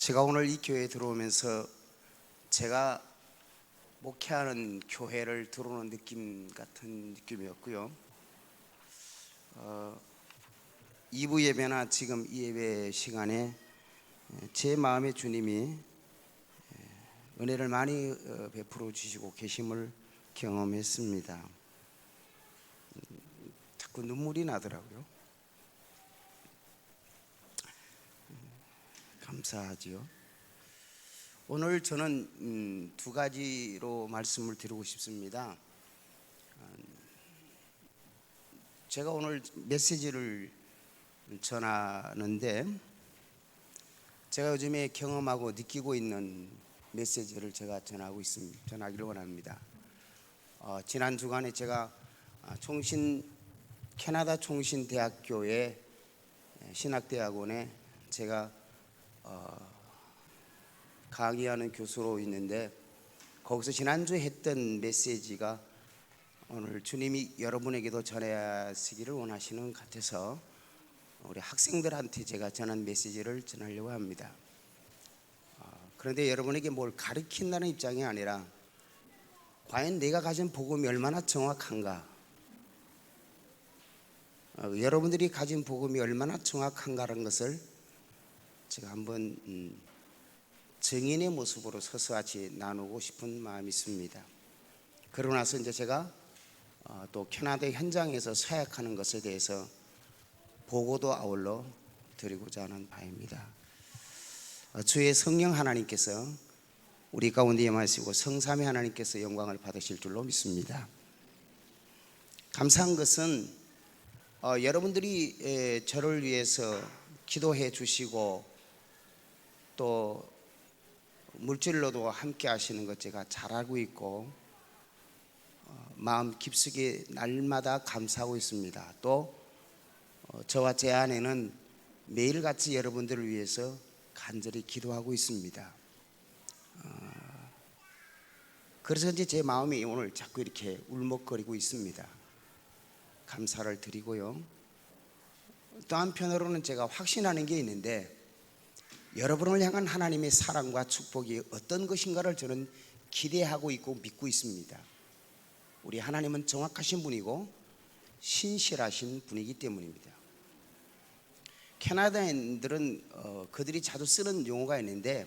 제가 오늘 이 교회에 들어오면서 제가 목회하는 교회를 들어오는 느낌 같은 느낌이었고요. 2부 예배나 지금 이 예배 시간에 제 마음에 주님이 은혜를 많이 베풀어 주시고 계심을 경험했습니다. 자꾸 눈물이 나더라고요. 감사하지요. 오늘 저는 두 가지로 말씀을 드리고 싶습니다. 제가 오늘 메시지를 전하는데 제가 요즘에 경험하고 느끼고 있는 메시지를 제가 전하기를 원합니다. 지난 주간에 제가 캐나다 총신대학교의 신학대학원에 제가 강의하는 교수로 있는데 거기서 지난주에 했던 메시지가 오늘 주님이 여러분에게도 전하시기를 원하시는 것 같아서 우리 학생들한테 제가 전한 메시지를 전하려고 합니다. 그런데 여러분에게 뭘 가르친다는 입장이 아니라 과연 내가 가진 복음이 얼마나 정확한가, 여러분들이 가진 복음이 얼마나 정확한가라는 것을 제가 한번 증인의 모습으로 서서히 나누고 싶은 마음이 있습니다. 그러고 나서 이제 제가 또 캐나다 현장에서 사역하는 것에 대해서 보고도 아울러 드리고자 하는 바입니다. 주의 성령 하나님께서 우리 가운데 임하시고 성삼위 하나님께서 영광을 받으실 줄로 믿습니다. 감사한 것은 여러분들이 저를 위해서 기도해 주시고 또 물질로도 함께 하시는 것 제가 잘 알고 있고 마음 깊숙이 날마다 감사하고 있습니다. 또 저와 제 아내는 매일같이 여러분들을 위해서 간절히 기도하고 있습니다. 그래서 이제 제 마음이 오늘 자꾸 이렇게 울먹거리고 있습니다. 감사를 드리고요. 또 한편으로는 제가 확신하는 게 있는데 여러분을 향한 하나님의 사랑과 축복이 어떤 것인가를 저는 기대하고 있고 믿고 있습니다. 우리 하나님은 정확하신 분이고 신실하신 분이기 때문입니다. 캐나다인들은 그들이 자주 쓰는 용어가 있는데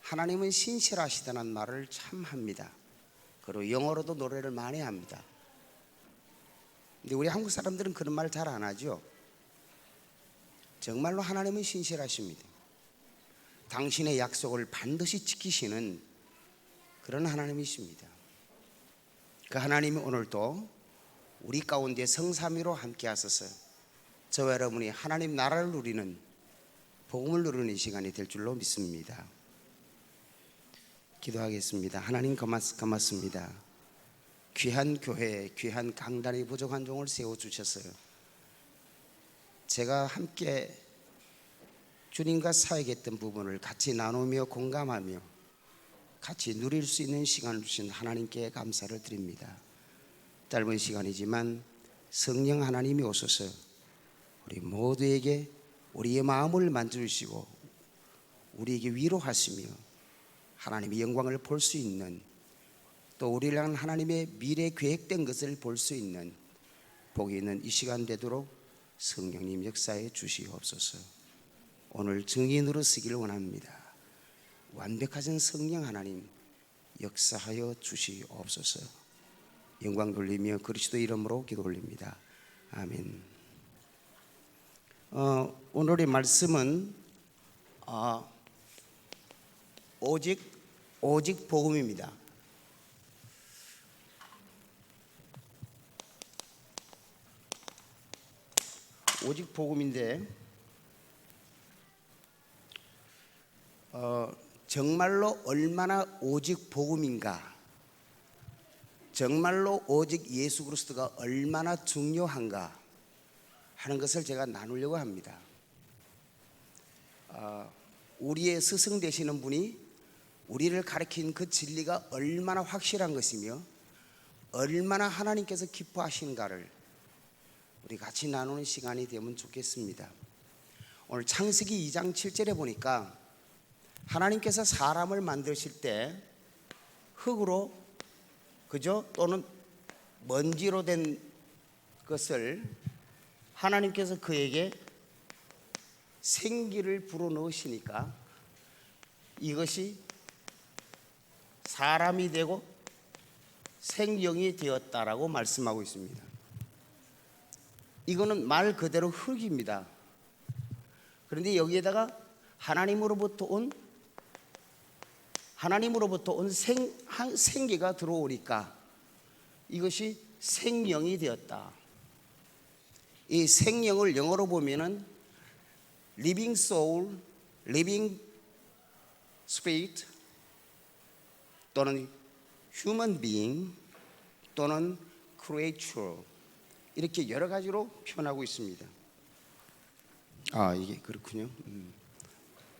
하나님은 신실하시다는 말을 참 합니다. 그리고 영어로도 노래를 많이 합니다. 근데 우리 한국 사람들은 그런 말 잘 안 하죠. 정말로 하나님은 신실하십니다. 당신의 약속을 반드시 지키시는 그런 하나님이십니다. 그 하나님이 오늘도 우리 가운데 성삼위로 함께 하셔서 저와 여러분이 하나님 나라를 누리는 복음을 누리는 시간이 될 줄로 믿습니다. 기도하겠습니다. 하나님 고맙습니다. 귀한 교회, 귀한 강단이 부족한 종을 세워주셨어요. 제가 함께 주님과 사역했던 부분을 같이 나누며 공감하며 같이 누릴 수 있는 시간을 주신 하나님께 감사를 드립니다. 짧은 시간이지만 성령 하나님이 오셔서 우리 모두에게 우리의 마음을 만져주시고 우리에게 위로하시며 하나님의 영광을 볼 수 있는 또 우리를 향한 하나님의 미래 계획된 것을 볼 수 있는 복이 있는 이 시간 되도록 성령님 역사해 주시옵소서. 오늘 증인으로 쓰기를 원합니다. 완벽하신 성령 하나님 역사하여 주시옵소서. 영광 돌리며 그리스도 이름으로 기도 올립니다. 아멘. 오늘의 말씀은 오직 복음입니다. 오직 복음인데 정말로 얼마나 오직 복음인가, 정말로 오직 예수 그리스도가 얼마나 중요한가 하는 것을 제가 나누려고 합니다. 우리의 스승 되시는 분이 우리를 가르친 그 진리가 얼마나 확실한 것이며 얼마나 하나님께서 기뻐하시는가를 우리 같이 나누는 시간이 되면 좋겠습니다. 오늘 창세기 2장 7절에 보니까 하나님께서 사람을 만드실 때 흙으로, 그죠? 또는 먼지로 된 것을 하나님께서 그에게 생기를 불어넣으시니까 이것이 사람이 되고 생명이 되었다라고 말씀하고 있습니다. 이거는 말 그대로 흙입니다. 그런데 여기에다가 하나님으로부터 온 생기가 들어오니까 이것이 생명이 되었다. 이 생명을 영어로 보면은 living soul, living spirit 또는 human being 또는 creature, 이렇게 여러 가지로 표현하고 있습니다. 이게 그렇군요.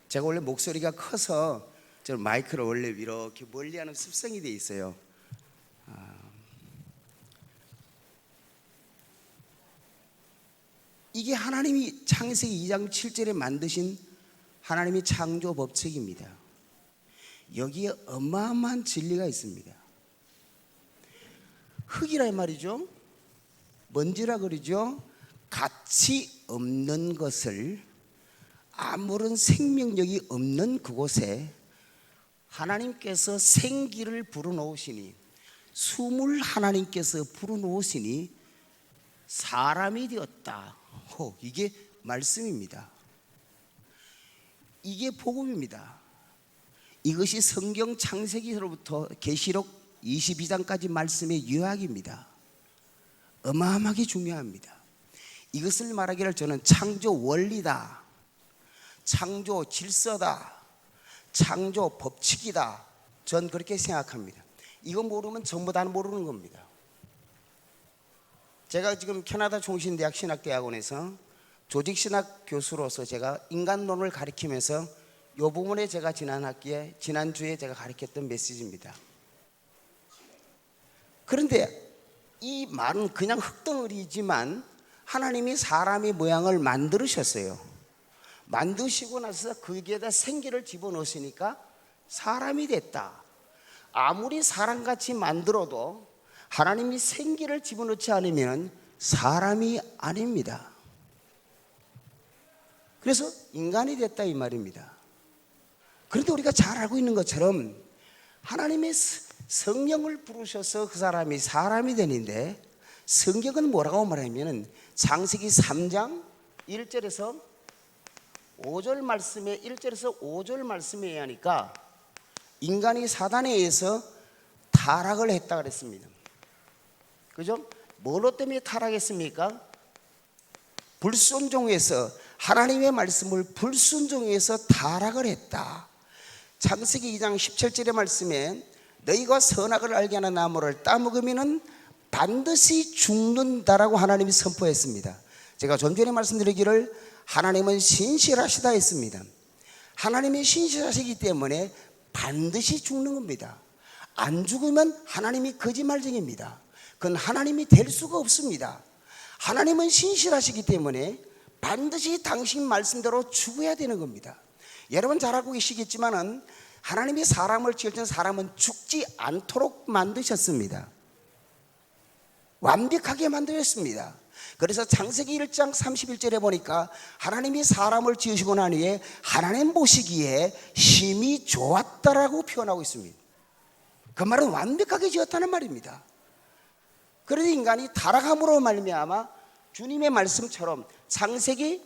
제가 원래 목소리가 커서 저 마이크를 원래 이렇게 멀리하는 습성이 돼 있어요. 이게 하나님이 창세기 2장 7절에 만드신 하나님의 창조 법칙입니다. 여기에 어마어마한 진리가 있습니다. 흙이라 말이죠. 먼지라 그러죠. 가치 없는 것을, 아무런 생명력이 없는 그곳에 하나님께서 생기를 불어넣으시니, 숨을 하나님께서 불어넣으시니 사람이 되었다. 이게 말씀입니다. 이게 복음입니다. 이것이 성경 창세기로부터 계시록 22장까지 말씀의 요약입니다. 어마어마하게 중요합니다. 이것을 말하기를 저는 창조 원리다, 창조 질서다, 창조 법칙이다, 전 그렇게 생각합니다. 이거 모르면 전부 다 모르는 겁니다. 제가 지금 캐나다 종신대학 신학대학원에서 조직신학 교수로서 제가 인간론을 가르치면서 이 부분에 제가 지난주에 제가 가르쳤던 메시지입니다. 그런데 이 말은 그냥 흙덩어리지만 하나님이 사람의 모양을 만드셨어요. 만드시고 나서 거기에다 생기를 집어넣으시니까 사람이 됐다. 아무리 사람같이 만들어도 하나님이 생기를 집어넣지 않으면 사람이 아닙니다. 그래서 인간이 됐다 이 말입니다. 그런데 우리가 잘 알고 있는 것처럼 하나님의 성령을 부르셔서 그 사람이 사람이 되는데, 성경은 뭐라고 말하냐면 창세기 3장 1절에서 5절 말씀에 1절에서 5절 말씀에 의하니까 인간이 사단에 의해서 타락을 했다 그랬습니다. 그죠? 뭐로 때문에 타락했습니까? 불순종해서, 하나님의 말씀을 불순종해서 타락을 했다. 창세기 2장 17절의 말씀에 너희가 선악을 알게 하는 나무를 따먹으면 반드시 죽는다라고 하나님이 선포했습니다. 제가 좀 전에 말씀드리기를 하나님은 신실하시다 했습니다. 하나님이 신실하시기 때문에 반드시 죽는 겁니다. 안 죽으면 하나님이 거짓말쟁입니다. 그건 하나님이 될 수가 없습니다. 하나님은 신실하시기 때문에 반드시 당신 말씀대로 죽어야 되는 겁니다. 여러분 잘 알고 계시겠지만은 하나님이 사람을 지을 때는 사람은 죽지 않도록 만드셨습니다. 완벽하게 만드셨습니다. 그래서 창세기 1장 31절에 보니까 하나님이 사람을 지으시고 난 후에 하나님 보시기에 심히 좋았다라고 표현하고 있습니다. 그 말은 완벽하게 지었다는 말입니다. 그런데 인간이 타락함으로 말미암아 주님의 말씀처럼 창세기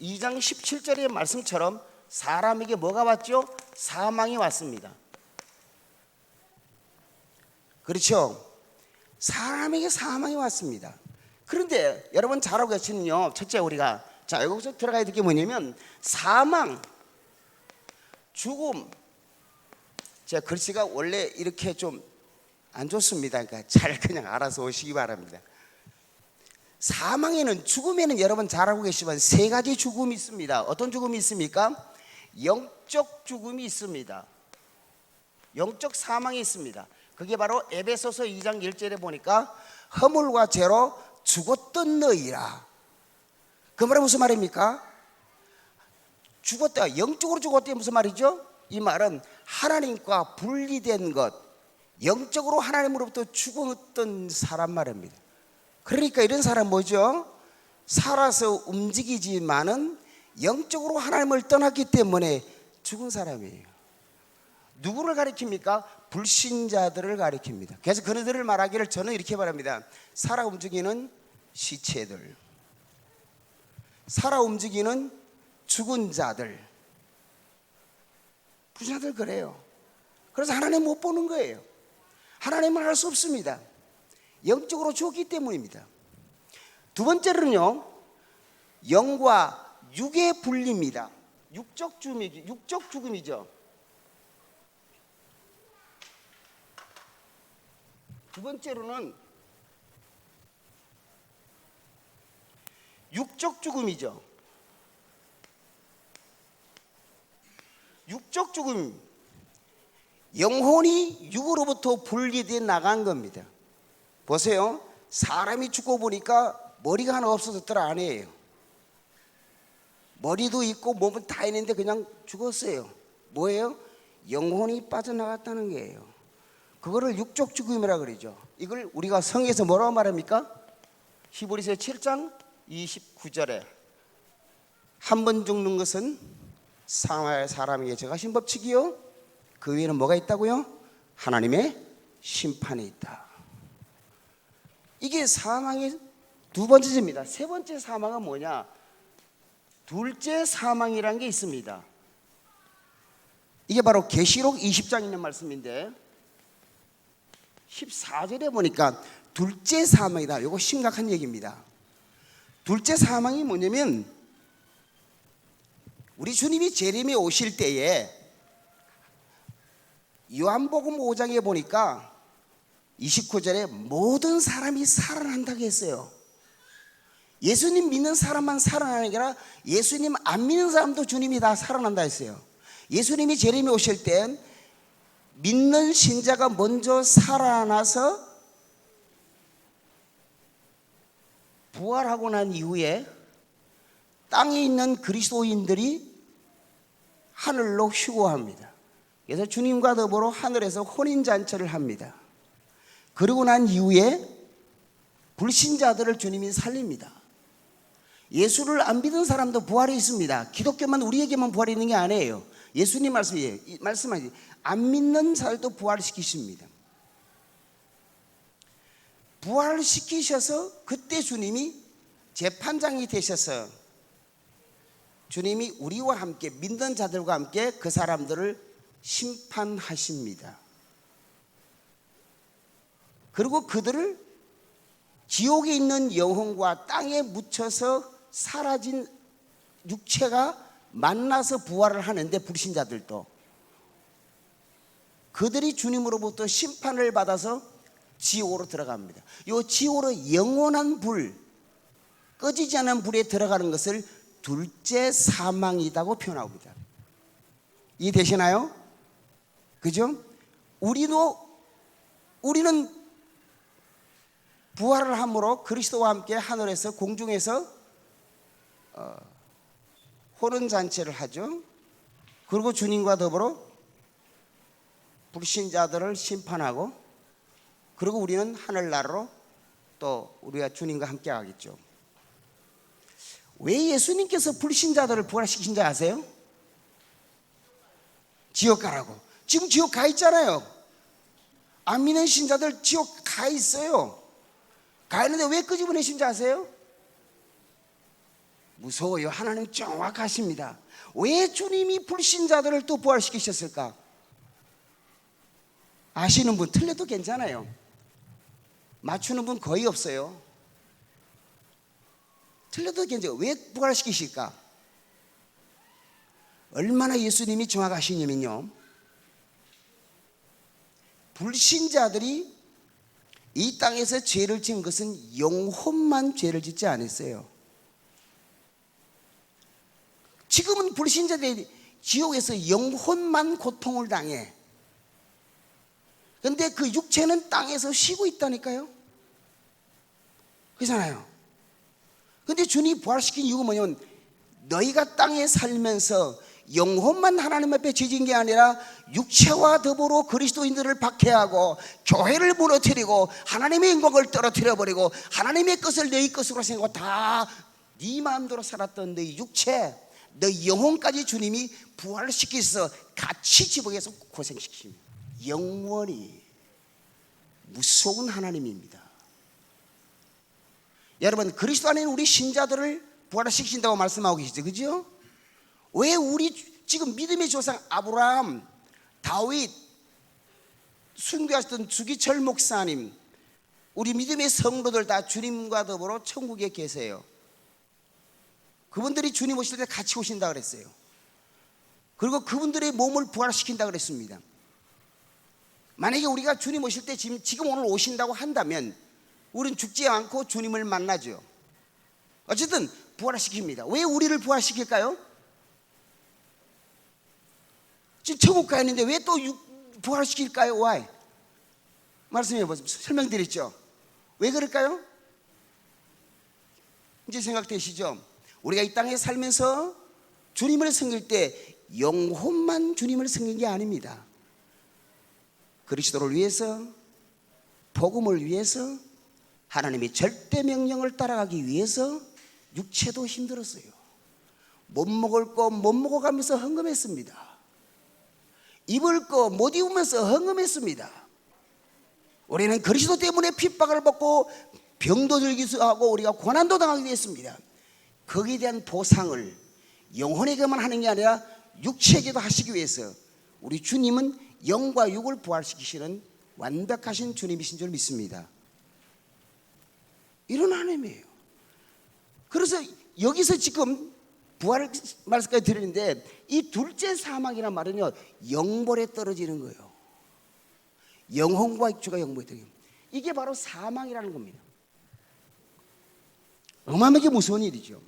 2장 17절의 말씀처럼 사람에게 뭐가 왔죠? 사망이 왔습니다. 그렇죠? 사람에게 사망이 왔습니다. 그런데 여러분 잘 알고 계시는요, 첫째 우리가 여기서 들어가야 될 게 뭐냐면 사망, 죽음. 제 글씨가 원래 이렇게 좀 안 좋습니다. 그러니까 잘 그냥 알아서 오시기 바랍니다. 사망에는, 죽음에는 여러분 잘 알고 계시지만 세 가지 죽음이 있습니다. 어떤 죽음이 있습니까? 영적 죽음이 있습니다. 영적 사망이 있습니다. 그게 바로 에베소서 2장 1절에 보니까 허물과 죄로 죽었던 너희라. 그 말은 무슨 말입니까? 죽었다, 영적으로 죽었다 무슨 말이죠? 이 말은 하나님과 분리된 것, 영적으로 하나님으로부터 죽었던 사람 말입니다. 그러니까 이런 사람 뭐죠? 살아서 움직이지만은 영적으로 하나님을 떠났기 때문에 죽은 사람이에요. 누구를 가리킵니까? 불신자들을 가리킵니다. 그래서 그들을 말하기를 저는 이렇게 말합니다. 살아 움직이는 시체들, 살아 움직이는 죽은 자들, 불신자들 그래요. 그래서 하나님 못 보는 거예요. 하나님을 알 수 없습니다. 영적으로 죽었기 때문입니다. 두 번째로는요, 영과 육의 분리입니다. 육적 죽음이죠. 두 번째로는 육적 죽음이죠. 육적 죽음, 영혼이 육으로부터 분리되어 나간 겁니다. 보세요, 사람이 죽고 보니까 머리가 하나 없어졌더라 아니에요. 머리도 있고 몸은 다 있는데 그냥 죽었어요. 뭐예요? 영혼이 빠져나갔다는 거예요. 그거를 육적 죽음이라 그러죠. 이걸 우리가 성에서 뭐라고 말합니까? 히브리서 7장 29절에 한 번 죽는 것은 사람에게 정하신 법칙이요, 그 위에는 뭐가 있다고요? 하나님의 심판이 있다. 이게 사망의 두 번째 죄입니다. 세 번째 사망은 뭐냐? 둘째 사망이라는 게 있습니다. 이게 바로 계시록 20장에 있는 말씀인데 14절에 보니까 둘째 사망이다. 이거 심각한 얘기입니다. 둘째 사망이 뭐냐면 우리 주님이 재림에 오실 때에 요한복음 5장에 보니까 29절에 모든 사람이 살아난다고 했어요. 예수님 믿는 사람만 살아나는 게 아니라 예수님 안 믿는 사람도 주님이 다 살아난다 했어요. 예수님이 재림에 오실 땐 믿는 신자가 먼저 살아나서 부활하고 난 이후에 땅에 있는 그리스도인들이 하늘로 휴거합니다. 그래서 주님과 더불어 하늘에서 혼인잔치를 합니다. 그러고 난 이후에 불신자들을 주님이 살립니다. 예수를 안 믿은 사람도 부활이 있습니다. 기독교만 우리에게만 부활이 있는 게 아니에요. 예수님 말씀하시 안 믿는 자들도 부활시키십니다. 부활시키셔서 그때 주님이 재판장이 되셔서 주님이 우리와 함께 믿는 자들과 함께 그 사람들을 심판하십니다. 그리고 그들을 지옥에 있는 영혼과 땅에 묻혀서 사라진 육체가 만나서 부활을 하는데 불신자들도 그들이 주님으로부터 심판을 받아서 지옥으로 들어갑니다. 이 지옥으로 영원한 불, 꺼지지 않은 불에 들어가는 것을 둘째 사망이라고 표현합니다. 이해되시나요? 그죠? 우리는 부활을 함으로 그리스도와 함께 하늘에서 공중에서 혼인잔치를 하죠. 그리고 주님과 더불어 불신자들을 심판하고 그리고 우리는 하늘나라로 또 우리가 주님과 함께 하겠죠. 왜 예수님께서 불신자들을 부활시키신 줄 아세요? 지옥 가라고. 지금 지옥 가 있잖아요. 안 믿는 신자들 지옥 가 있어요. 가 있는데 왜 끄집어내신 줄 아세요? 무서워요. 하나님 정확하십니다. 왜 주님이 불신자들을 또 부활시키셨을까? 아시는 분 틀려도 괜찮아요. 맞추는 분 거의 없어요. 틀려도 괜찮아요. 왜 부활시키실까? 얼마나 예수님이 정확하시냐면요, 불신자들이 이 땅에서 죄를 지은 것은 영혼만 죄를 짓지 않았어요. 지금은 불신자들이 지옥에서 영혼만 고통을 당해. 그런데 그 육체는 땅에서 쉬고 있다니까요. 그렇잖아요. 그런데 주님이 부활시킨 이유가 뭐냐면 너희가 땅에 살면서 영혼만 하나님 앞에 지진 게 아니라 육체와 더불어 그리스도인들을 박해하고 교회를 무너뜨리고 하나님의 영광을 떨어뜨려버리고 하나님의 것을 너희 것으로 생각하고 다 네 마음대로 살았던 너희 육체, 너희 영혼까지 주님이 부활시켜서 같이 지붕에서 고생시킵니다. 영원히 무서운 하나님입니다. 여러분, 그리스도 안에 우리 신자들을 부활시키신다고 말씀하고 계시죠, 그죠? 왜 우리 지금 믿음의 조상 아브라함, 다윗, 순교하셨던 주기철 목사님, 우리 믿음의 성도들 다 주님과 더불어 천국에 계세요. 그분들이 주님 오실 때 같이 오신다 그랬어요. 그리고 그분들의 몸을 부활시킨다 그랬습니다. 만약에 우리가 주님 오실 때 지금 오늘 오신다고 한다면 우리는 죽지 않고 주님을 만나죠. 어쨌든 부활시킵니다. 왜 우리를 부활시킬까요? 지금 천국 가 있는데 왜 또 부활시킬까요? Why? 말씀해 보세요. 설명드렸죠. 왜 그럴까요? 이제 생각되시죠? 우리가 이 땅에 살면서 주님을 섬길 때 영혼만 주님을 섬긴 게 아닙니다. 그리스도를 위해서, 복음을 위해서, 하나님의 절대 명령을 따라가기 위해서 육체도 힘들었어요. 못 먹을 거 못 먹어가면서 헌금했습니다. 입을 거 못 입으면서 헌금했습니다. 우리는 그리스도 때문에 핍박을 받고 병도 들기도 하고 우리가 고난도 당하게 됐습니다. 거기에 대한 보상을 영혼에게만 하는 게 아니라 육체에게도 하시기 위해서 우리 주님은 영과 육을 부활시키시는 완벽하신 주님이신 줄 믿습니다. 이런 하나님이에요. 그래서 여기서 지금 부활 말씀까지 드리는데 이 둘째 사망이란 말은요, 영벌에 떨어지는 거예요. 영혼과 육체가 영벌에 떨어지는 거예요. 이게 바로 사망이라는 겁니다. 어마어마하게 무서운 일이죠.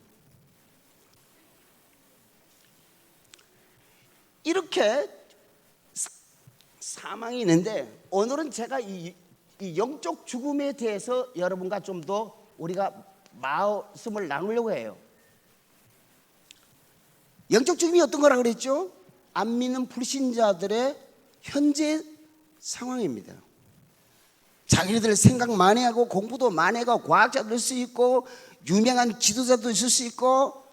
이렇게 사망이 있는데 오늘은 제가 이 영적 죽음에 대해서 여러분과 좀 더 우리가 말씀을 나누려고 해요. 영적 죽음이 어떤 거라 그랬죠? 안 믿는 불신자들의 현재 상황입니다. 자기들 생각 많이 하고 공부도 많이 하고 과학자도 될 수 있고 유명한 지도자도 있을 수 있고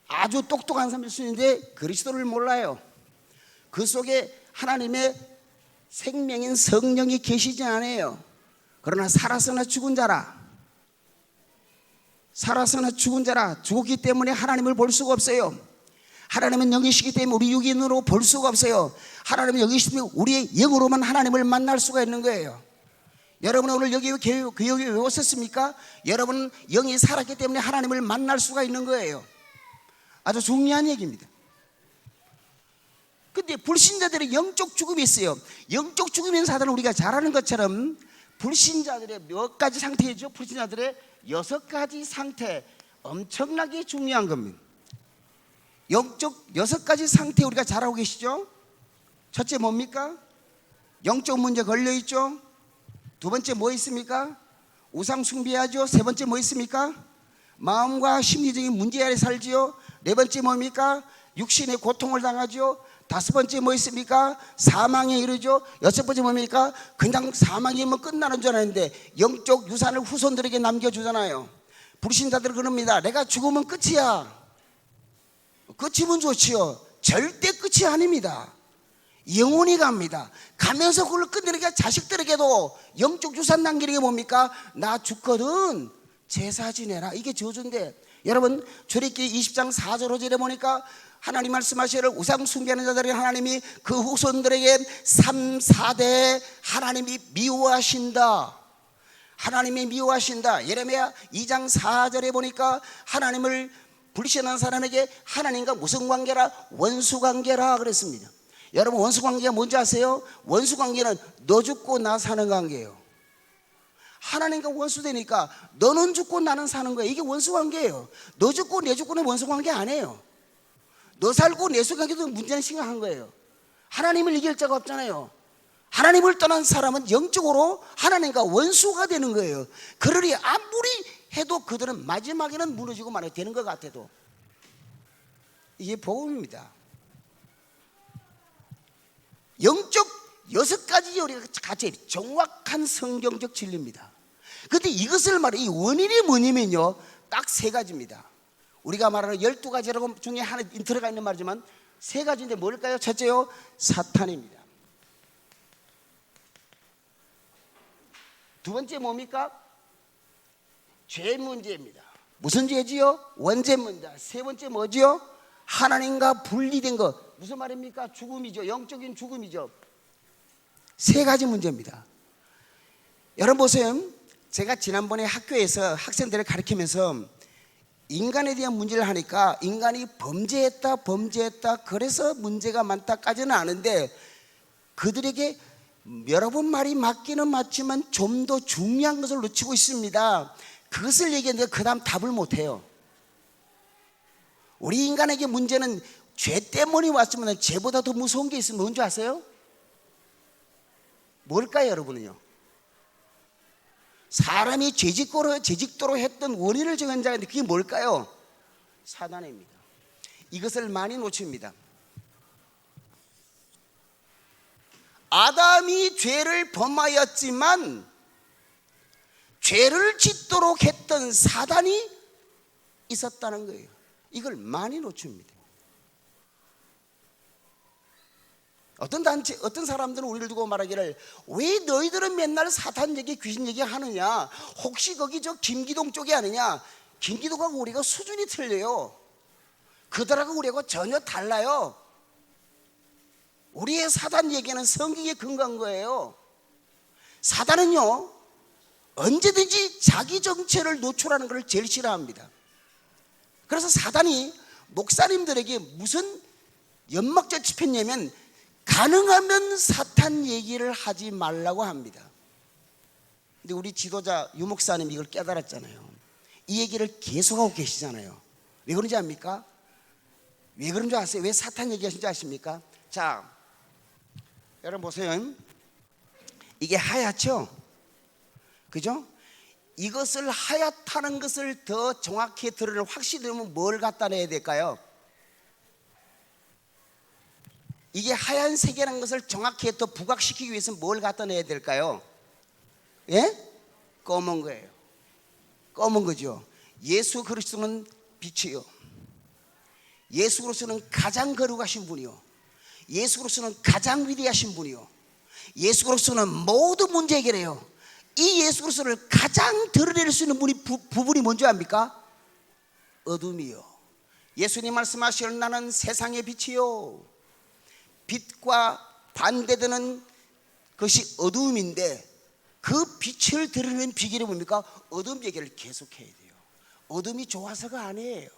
아주 똑똑한 사람일 수 있는데 그리스도를 몰라요. 그 속에 하나님의 생명인 성령이 계시지 않아요. 그러나 살아서나 죽은 자라, 살아서나 죽은 자라, 죽었기 때문에 하나님을 볼 수가 없어요. 하나님은 영이시기 때문에 우리 육인으로 볼 수가 없어요. 하나님은 영이시기 때문에 우리의 영으로만 하나님을 만날 수가 있는 거예요. 여러분 오늘 여기 왜 오셨습니까? 여러분은 영이 살았기 때문에 하나님을 만날 수가 있는 거예요. 아주 중요한 얘기입니다. 근데 불신자들의 영적 죽음이 있어요. 영적 죽음이 있는 사람은 우리가 잘 아는 것처럼 불신자들의 몇 가지 상태이죠. 불신자들의 6가지 상태, 엄청나게 중요한 겁니다. 영적 6가지 상태 우리가 잘 알고 계시죠? 첫째 뭡니까? 영적 문제 걸려있죠. 두 번째 뭐 있습니까? 우상 숭배하죠. 세 번째 뭐 있습니까? 마음과 심리적인 문제 아래 살지요. 네 번째 뭡니까? 육신의 고통을 당하죠. 다섯 번째 뭐 있습니까? 사망에 이르죠. 여섯 번째 뭡니까? 그냥 사망이면 끝나는 줄 알았는데 영적 유산을 후손들에게 남겨주잖아요. 불신자들은 그럽니다. 내가 죽으면 끝이야. 끝이면 좋지요. 절대 끝이 아닙니다. 영원히 갑니다. 가면서 그걸 끝내니까 자식들에게도 영적 유산 남기는 게 뭡니까? 나 죽거든 제사 지내라. 이게 저주인데 여러분 출애굽기 20장 4절 5절에 보니까 하나님 말씀하시기를 우상 숭배하는 자들이 하나님이 그 후손들에게 3, 4대 하나님이 미워하신다. 하나님이 미워하신다. 예레미야 2장 4절에 보니까 하나님을 불신한 사람에게 하나님과 무슨 관계라? 원수 관계라 그랬습니다. 여러분 원수 관계가 뭔지 아세요? 원수 관계는 너 죽고 나 사는 관계예요. 하나님과 원수 되니까 너는 죽고 나는 사는 거예요. 이게 원수 관계예요. 너 죽고 내 죽고는 원수 관계 아니에요. 너 살고 내 관계도 문제는 심각한 거예요. 하나님을 이길 자가 없잖아요. 하나님을 떠난 사람은 영적으로 하나님과 원수가 되는 거예요. 그러니 아무리 해도 그들은 마지막에는 무너지고 말아야 되는 것 같아도 이게 복음입니다. 영적 6가지 우리가 같이 정확한 성경적 진리입니다. 그런데 이것을 말해 이 원인이 뭐냐면요, 딱 3가지입니다. 우리가 말하는 12가지라고 중에 하나 들어가 있는 말이지만 3가지인데 뭘까요? 첫째요, 사탄입니다. 두 번째 뭡니까? 죄 문제입니다. 무슨 죄지요? 원죄 문제. 세 번째 뭐지요? 하나님과 분리된 것. 무슨 말입니까? 죽음이죠. 영적인 죽음이죠. 3가지 문제입니다. 여러분 보세요. 제가 지난번에 학교에서 학생들을 가르치면서 인간에 대한 문제를 하니까 인간이 범죄했다 그래서 문제가 많다까지는 아는데, 그들에게 여러분 말이 맞기는 맞지만 좀 더 중요한 것을 놓치고 있습니다. 그것을 얘기했는데 그 다음 답을 못해요. 우리 인간에게 문제는 죄 때문에 왔으면 죄보다 더 무서운 게 있으면 뭔지 아세요? 뭘까요, 여러분은요? 사람이 죄짓도록 했던 원인을 정한 자인데 그게 뭘까요? 사단입니다. 이것을 많이 놓칩니다. 아담이 죄를 범하였지만 죄를 짓도록 했던 사단이 있었다는 거예요. 이걸 많이 놓칩니다. 어떤 사람들은 우리를 두고 말하기를, 왜 너희들은 맨날 사탄 얘기, 귀신 얘기 하느냐? 혹시 거기 저 김기동 쪽이 아니냐? 김기동하고 우리가 수준이 틀려요. 그들하고 우리하고 전혀 달라요. 우리의 사단 얘기는 성경에 근거한 거예요. 사단은요, 언제든지 자기 정체를 노출하는 것을 제일 싫어합니다. 그래서 사단이 목사님들에게 무슨 연막자 짚혔냐면, 가능하면 사탄 얘기를 하지 말라고 합니다. 근데 우리 지도자 유목사님이 이걸 깨달았잖아요. 이 얘기를 계속하고 계시잖아요. 왜 그런지 압니까? 왜 그런 줄 아세요? 왜 사탄 얘기하신지 아십니까? 자, 여러분 보세요. 이게 하얗죠? 그죠? 이것을 하얗다는 것을 더 정확히 드러내는, 확실히 들으면 뭘 갖다 내야 될까요? 이게 하얀색이라는 것을 정확히 더 부각시키기 위해서 뭘 갖다 내야 될까요? 예? 검은 거예요. 검은 거죠. 예수 그리스도는 빛이요, 예수 그리스도는 가장 거룩하신 분이요, 예수 그리스도는 가장 위대하신 분이요, 예수 그리스도는 모든 문제 해결해요. 이 예수 그리스도를 가장 드러낼 수 있는 부분이 뭔지 압니까? 어둠이요. 예수님 말씀하시는 나는 세상의 빛이요, 빛과 반대되는 것이 어둠인데, 그 빛을 드러내는 비결이 뭡니까? 어둠 얘기를 계속해야 돼요. 어둠이 좋아서가 아니에요.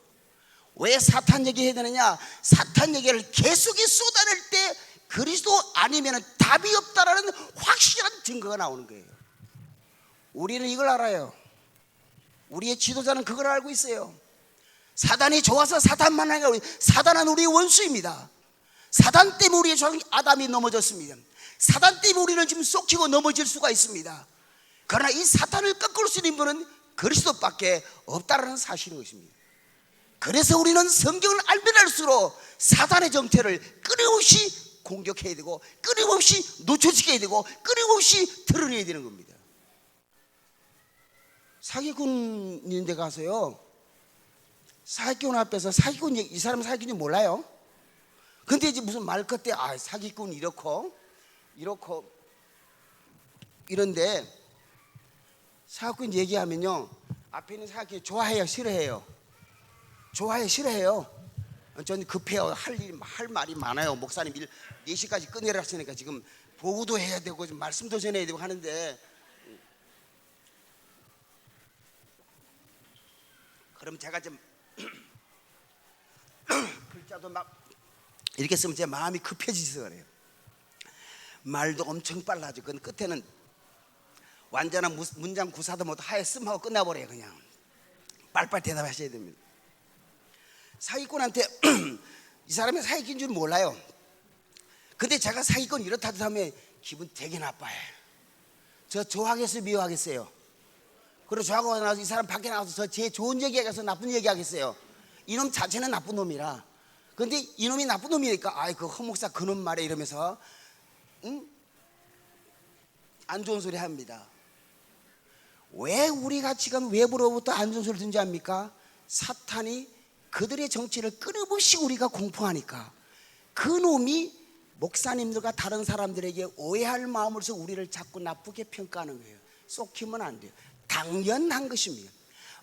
왜 사탄 얘기해야 되느냐? 사탄 얘기를 계속히 쏟아낼 때 그리스도 아니면 답이 없다라는 확실한 증거가 나오는 거예요. 우리는 이걸 알아요. 우리의 지도자는 그걸 알고 있어요. 사단이 좋아서 사탄만 하니까, 사단은 우리의 원수입니다. 사단 때문에 우리의 조상 아담이 넘어졌습니다. 사단 때문에 우리는 지금 쏙히고 넘어질 수가 있습니다. 그러나 이 사탄을 꺾을 수 있는 분은 그리스도밖에 없다라는 사실인 것입니다. 그래서 우리는 성경을 알면 알수록 사단의 정체를 끊임없이 공격해야 되고, 끊임없이 노출시켜야 되고, 끊임없이 드러내야 되는 겁니다. 사기꾼인 데 가서요, 사기꾼 앞에서 사기꾼 이 사람은 사기꾼인지 몰라요. 근데 이제 무슨 말 끝에 사기꾼 이렇고 이런데, 사기꾼 얘기하면요, 앞에 있는 사기꾼 좋아해요, 싫어해요? 좋아해요, 싫어해요? 저는 급해요. 할 말이 많아요. 목사님 일 4시까지 끝내라 하시니까 지금 보고도 해야 되고 좀 말씀도 전해야 되고 하는데, 그럼 제가 좀 글자도 막 이렇게 쓰면 제 마음이 급해지서 그래요. 말도 엄청 빨라져. 그 끝에는 완전한 문장 구사도 못 하에 씀하고 끝나버려요. 그냥 빨리빨리 대답하셔야 됩니다. 사기꾼한테 이 사람이 사기꾼인 줄 몰라요. 근데 제가 사기꾼 이렇다 하면 기분 되게 나빠요. 저 좋아하겠어요, 미워하겠어요? 그리고 저하고 나서 이 사람 밖에 나가서 제 좋은 얘기하겠어요, 나쁜 얘기하겠어요? 이놈 자체는 나쁜 놈이라. 근데 이놈이 나쁜 놈이니까 아이 그 허목사 그놈 말에 이러면서 안 좋은 소리 합니다. 왜 우리가 지금 외부로부터 안 좋은 소리 듣는지 압니까? 사탄이 그들의 정치를 끊임없이 우리가 공포하니까 그 놈이 목사님들과 다른 사람들에게 오해할 마음으로서 우리를 자꾸 나쁘게 평가하는 거예요. 쏙히면 안 돼요. 당연한 것입니다.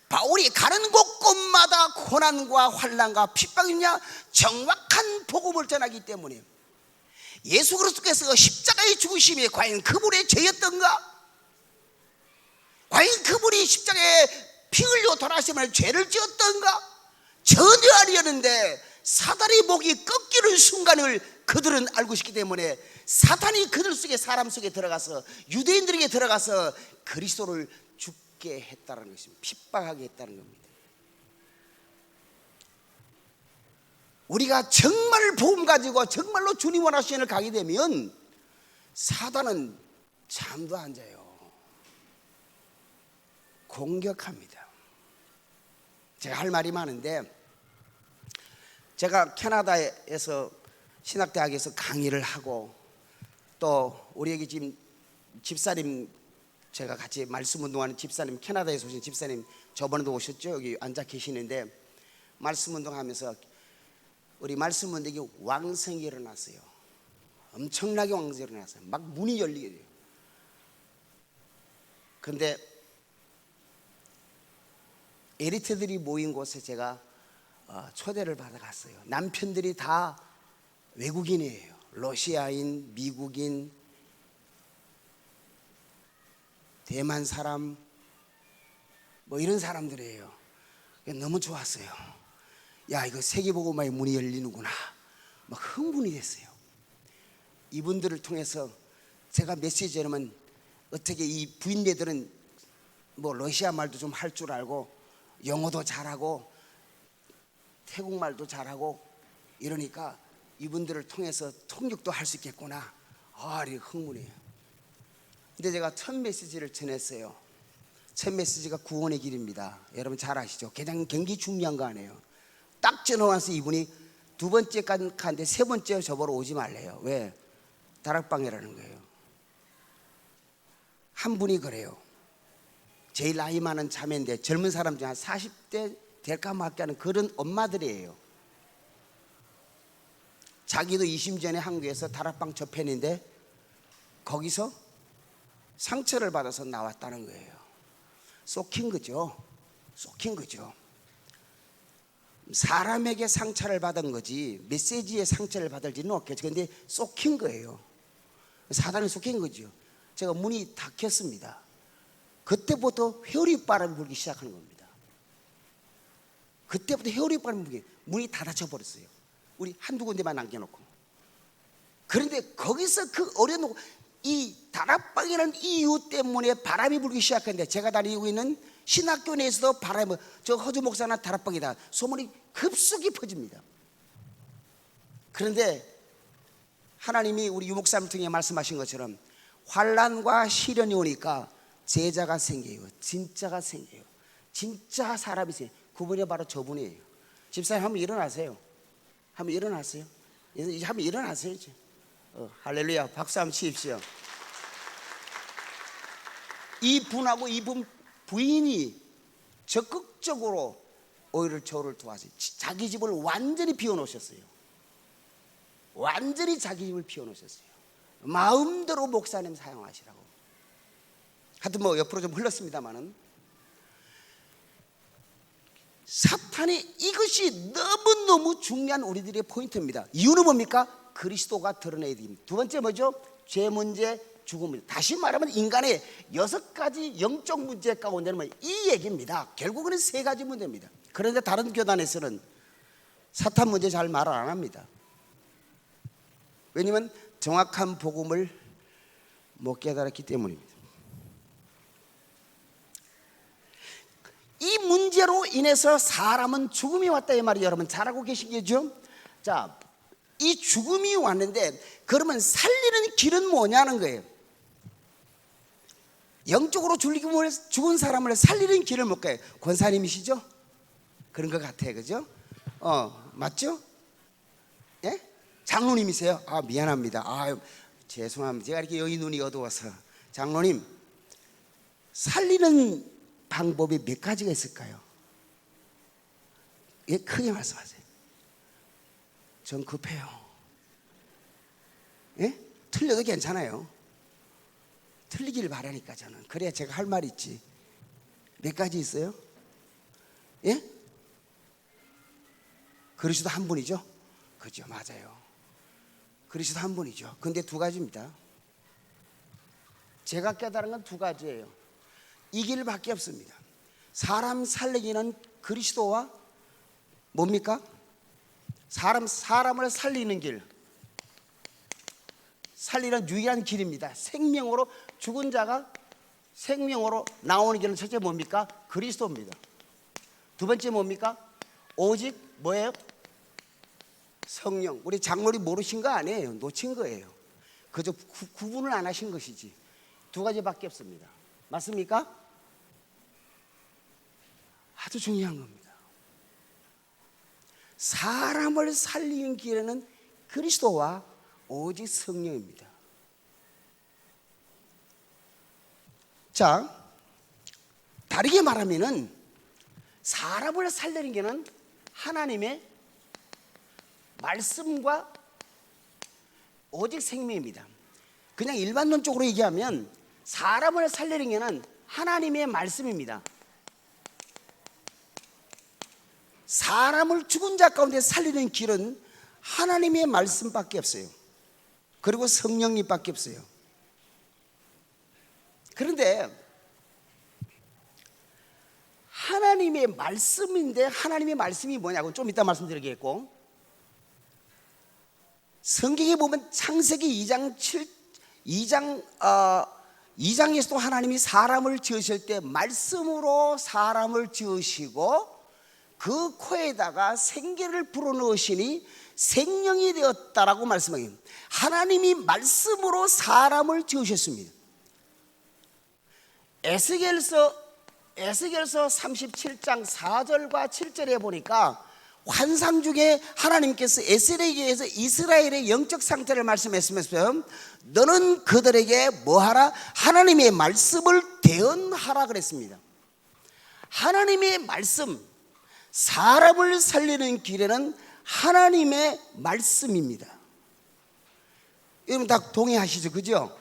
바울이 가는 곳곳마다 고난과 환난과 핍박이냐 정확한 복음을 전하기 때문에 예수 그리스도께서 십자가의 죽으심이 과연 그분의 죄였던가? 과연 그분이 십자가에 피 흘려 돌아가시면 죄를 지었던가? 전혀 아니었는데 사단의 목이 꺾이는 순간을 그들은 알고 있기 때문에 사탄이 그들 속에 사람 속에 들어가서 유대인들에게 들어가서 그리스도를 죽게 했다는 것입니다. 핍박하게 했다는 겁니다. 우리가 정말 복음 가지고 정말로 주님 원하시는 일 가게 되면 사단은 잠도 안 자요. 공격합니다. 제가 할 말이 많은데 제가 캐나다에서 신학대학에서 강의를 하고 또 우리에게 지금 집사님 제가 같이 말씀 운동하는 집사님 캐나다에서 오신 집사님 저번에도 오셨죠? 여기 앉아 계시는데 말씀 운동하면서 우리 말씀 운동이 왕성이 일어났어요. 엄청나게 왕성이 일어났어요. 막 문이 열리게 돼요. 그런데 엘리트들이 모인 곳에 제가 초대를 받아갔어요. 남편들이 다 외국인이에요. 러시아인, 미국인, 대만 사람 뭐 이런 사람들이에요. 너무 좋았어요. 야 이거 세계복음화의 문이 열리는구나. 막 흥분이 됐어요. 이분들을 통해서 제가 메시지 전하면 어떻게 이 부인네들은 뭐 러시아 말도 좀 할 줄 알고 영어도 잘하고 태국말도 잘하고 이러니까 이분들을 통해서 통역도 할 수 있겠구나. 이렇게 흥분해요. 근데 제가 첫 메시지를 전했어요. 첫 메시지가 구원의 길입니다. 여러분 잘 아시죠? 가장 굉장히 중요한 거 아니에요. 딱 전화와서 이분이 두 번째 가는데 세 번째 저보러 오지 말래요. 왜? 다락방이라는 거예요. 한 분이 그래요. 제일 나이 많은 자매인데 젊은 사람 중에 한 40대 될까 말까 하는 그런 엄마들이에요. 자기도 20년 전에 한국에서 다락방 접했는데 거기서 상처를 받아서 나왔다는 거예요. 쏙힌 거죠. 쏙힌 거죠. 사람에게 상처를 받은 거지 메시지에 상처를 받을지는 없겠죠. 그런데 쏙힌 거예요. 사단에 쏙힌 거죠. 제가 문이 닫혔습니다. 그때부터 회오리바람이 불기 시작하는 겁니다. 그때부터 회오리바람이 불기 문이 다 닫혀버렸어요. 우리 한두 군데만 남겨놓고. 그런데 거기서 그 어려놓고 이 다락방이라는 이유 때문에 바람이 불기 시작했는데 제가 다니고 있는 신학교 내에서도 바람이 저 허주 목사나 다락방이다 소문이 급속히 퍼집니다. 그런데 하나님이 우리 유 목사님 통해 말씀하신 것처럼 환난과 시련이 오니까 제자가 생겨요. 진짜가 생겨요. 진짜 사람이 생겨요. 그분이 바로 저분이에요. 집사님 한번 일어나세요. 한번 일어나세요. 이제 한번 일어나세요. 이제. 할렐루야. 박수 한번 치십시오. 이분하고 이분 부인이 적극적으로 오히려 저를 도와서 자기 집을 완전히 비워놓으셨어요. 완전히 자기 집을 비워놓으셨어요. 마음대로 목사님 사용하시라고. 하여튼 뭐 옆으로 좀 흘렀습니다만은 사탄이 이것이 너무너무 중요한 우리들의 포인트입니다. 이유는 뭡니까? 그리스도가 드러내야 됩니다. 두 번째 뭐죠? 죄 문제, 죽음 문제. 다시 말하면 인간의 6가지 영적 문제 가운데는 이 얘기입니다. 결국은 3가지 문제입니다. 그런데 다른 교단에서는 사탄 문제 잘 말을 안 합니다. 왜냐하면 정확한 복음을 못 깨달았기 때문입니다. 이 문제로 인해서 사람은 죽음이 왔다 이 말이 여러분 잘 알고 계시겠죠? 자, 이 죽음이 왔는데 그러면 살리는 길은 뭐냐는 거예요. 영적으로 죽은 사람을 살리는 길을 못 가요. 권사님이시죠? 그런 것 같아요, 그죠? 맞죠? 예? 장로님이세요? 아, 미안합니다. 아, 죄송합니다. 제가 이렇게 여기 눈이 어두워서. 장로님, 살리는 방법이 몇 가지가 있을까요? 예, 크게 말씀하세요. 전 급해요. 예? 틀려도 괜찮아요. 틀리길 바라니까 저는. 그래야 제가 할 말이 있지. 몇 가지 있어요? 예? 그리스도 한 분이죠? 그죠, 맞아요. 그리스도 한 분이죠. 근데 두 가지입니다. 제가 깨달은 건 두 가지예요. 이 길밖에 없습니다. 사람 살리기는 그리스도와 뭡니까? 사람을 살리는 길, 살리는 유일한 길입니다. 생명으로 죽은 자가 생명으로 나오는 길은 첫째 뭡니까? 그리스도입니다. 두 번째 뭡니까? 오직 뭐예요? 성령. 우리 장로님 모르신 거 아니에요. 놓친 거예요. 그저 구분을 안 하신 것이지. 두 가지밖에 없습니다. 맞습니까? 아주 중요한 겁니다. 사람을 살리는 길에는 그리스도와 오직 성령입니다. 자, 다르게 말하면은 사람을 살리는 길은 하나님의 말씀과 오직 생명입니다. 그냥 일반론적으로 얘기하면 사람을 살리는 길은 하나님의 말씀입니다. 사람을 죽은 자 가운데 살리는 길은 하나님의 말씀밖에 없어요. 그리고 성령님밖에 없어요. 그런데 하나님의 말씀인데 하나님의 말씀이 뭐냐고 좀 이따 말씀드리겠고, 성경에 보면 창세기 2장에서도 하나님이 사람을 지으실 때 말씀으로 사람을 지으시고 그 코에다가 생기를 불어넣으시니 생명이 되었다라고 말씀해요. 하나님이 말씀으로 사람을 지으셨습니다. 에스겔서 37장 4절과 7절에 보니까 환상 중에 하나님께서 에스겔에게서 이스라엘의 영적 상태를 말씀했으면서 너는 그들에게 뭐하라? 하나님의 말씀을 대언하라 그랬습니다. 하나님의 말씀, 사람을 살리는 길에는 하나님의 말씀입니다. 여러분 다 동의하시죠? 그죠?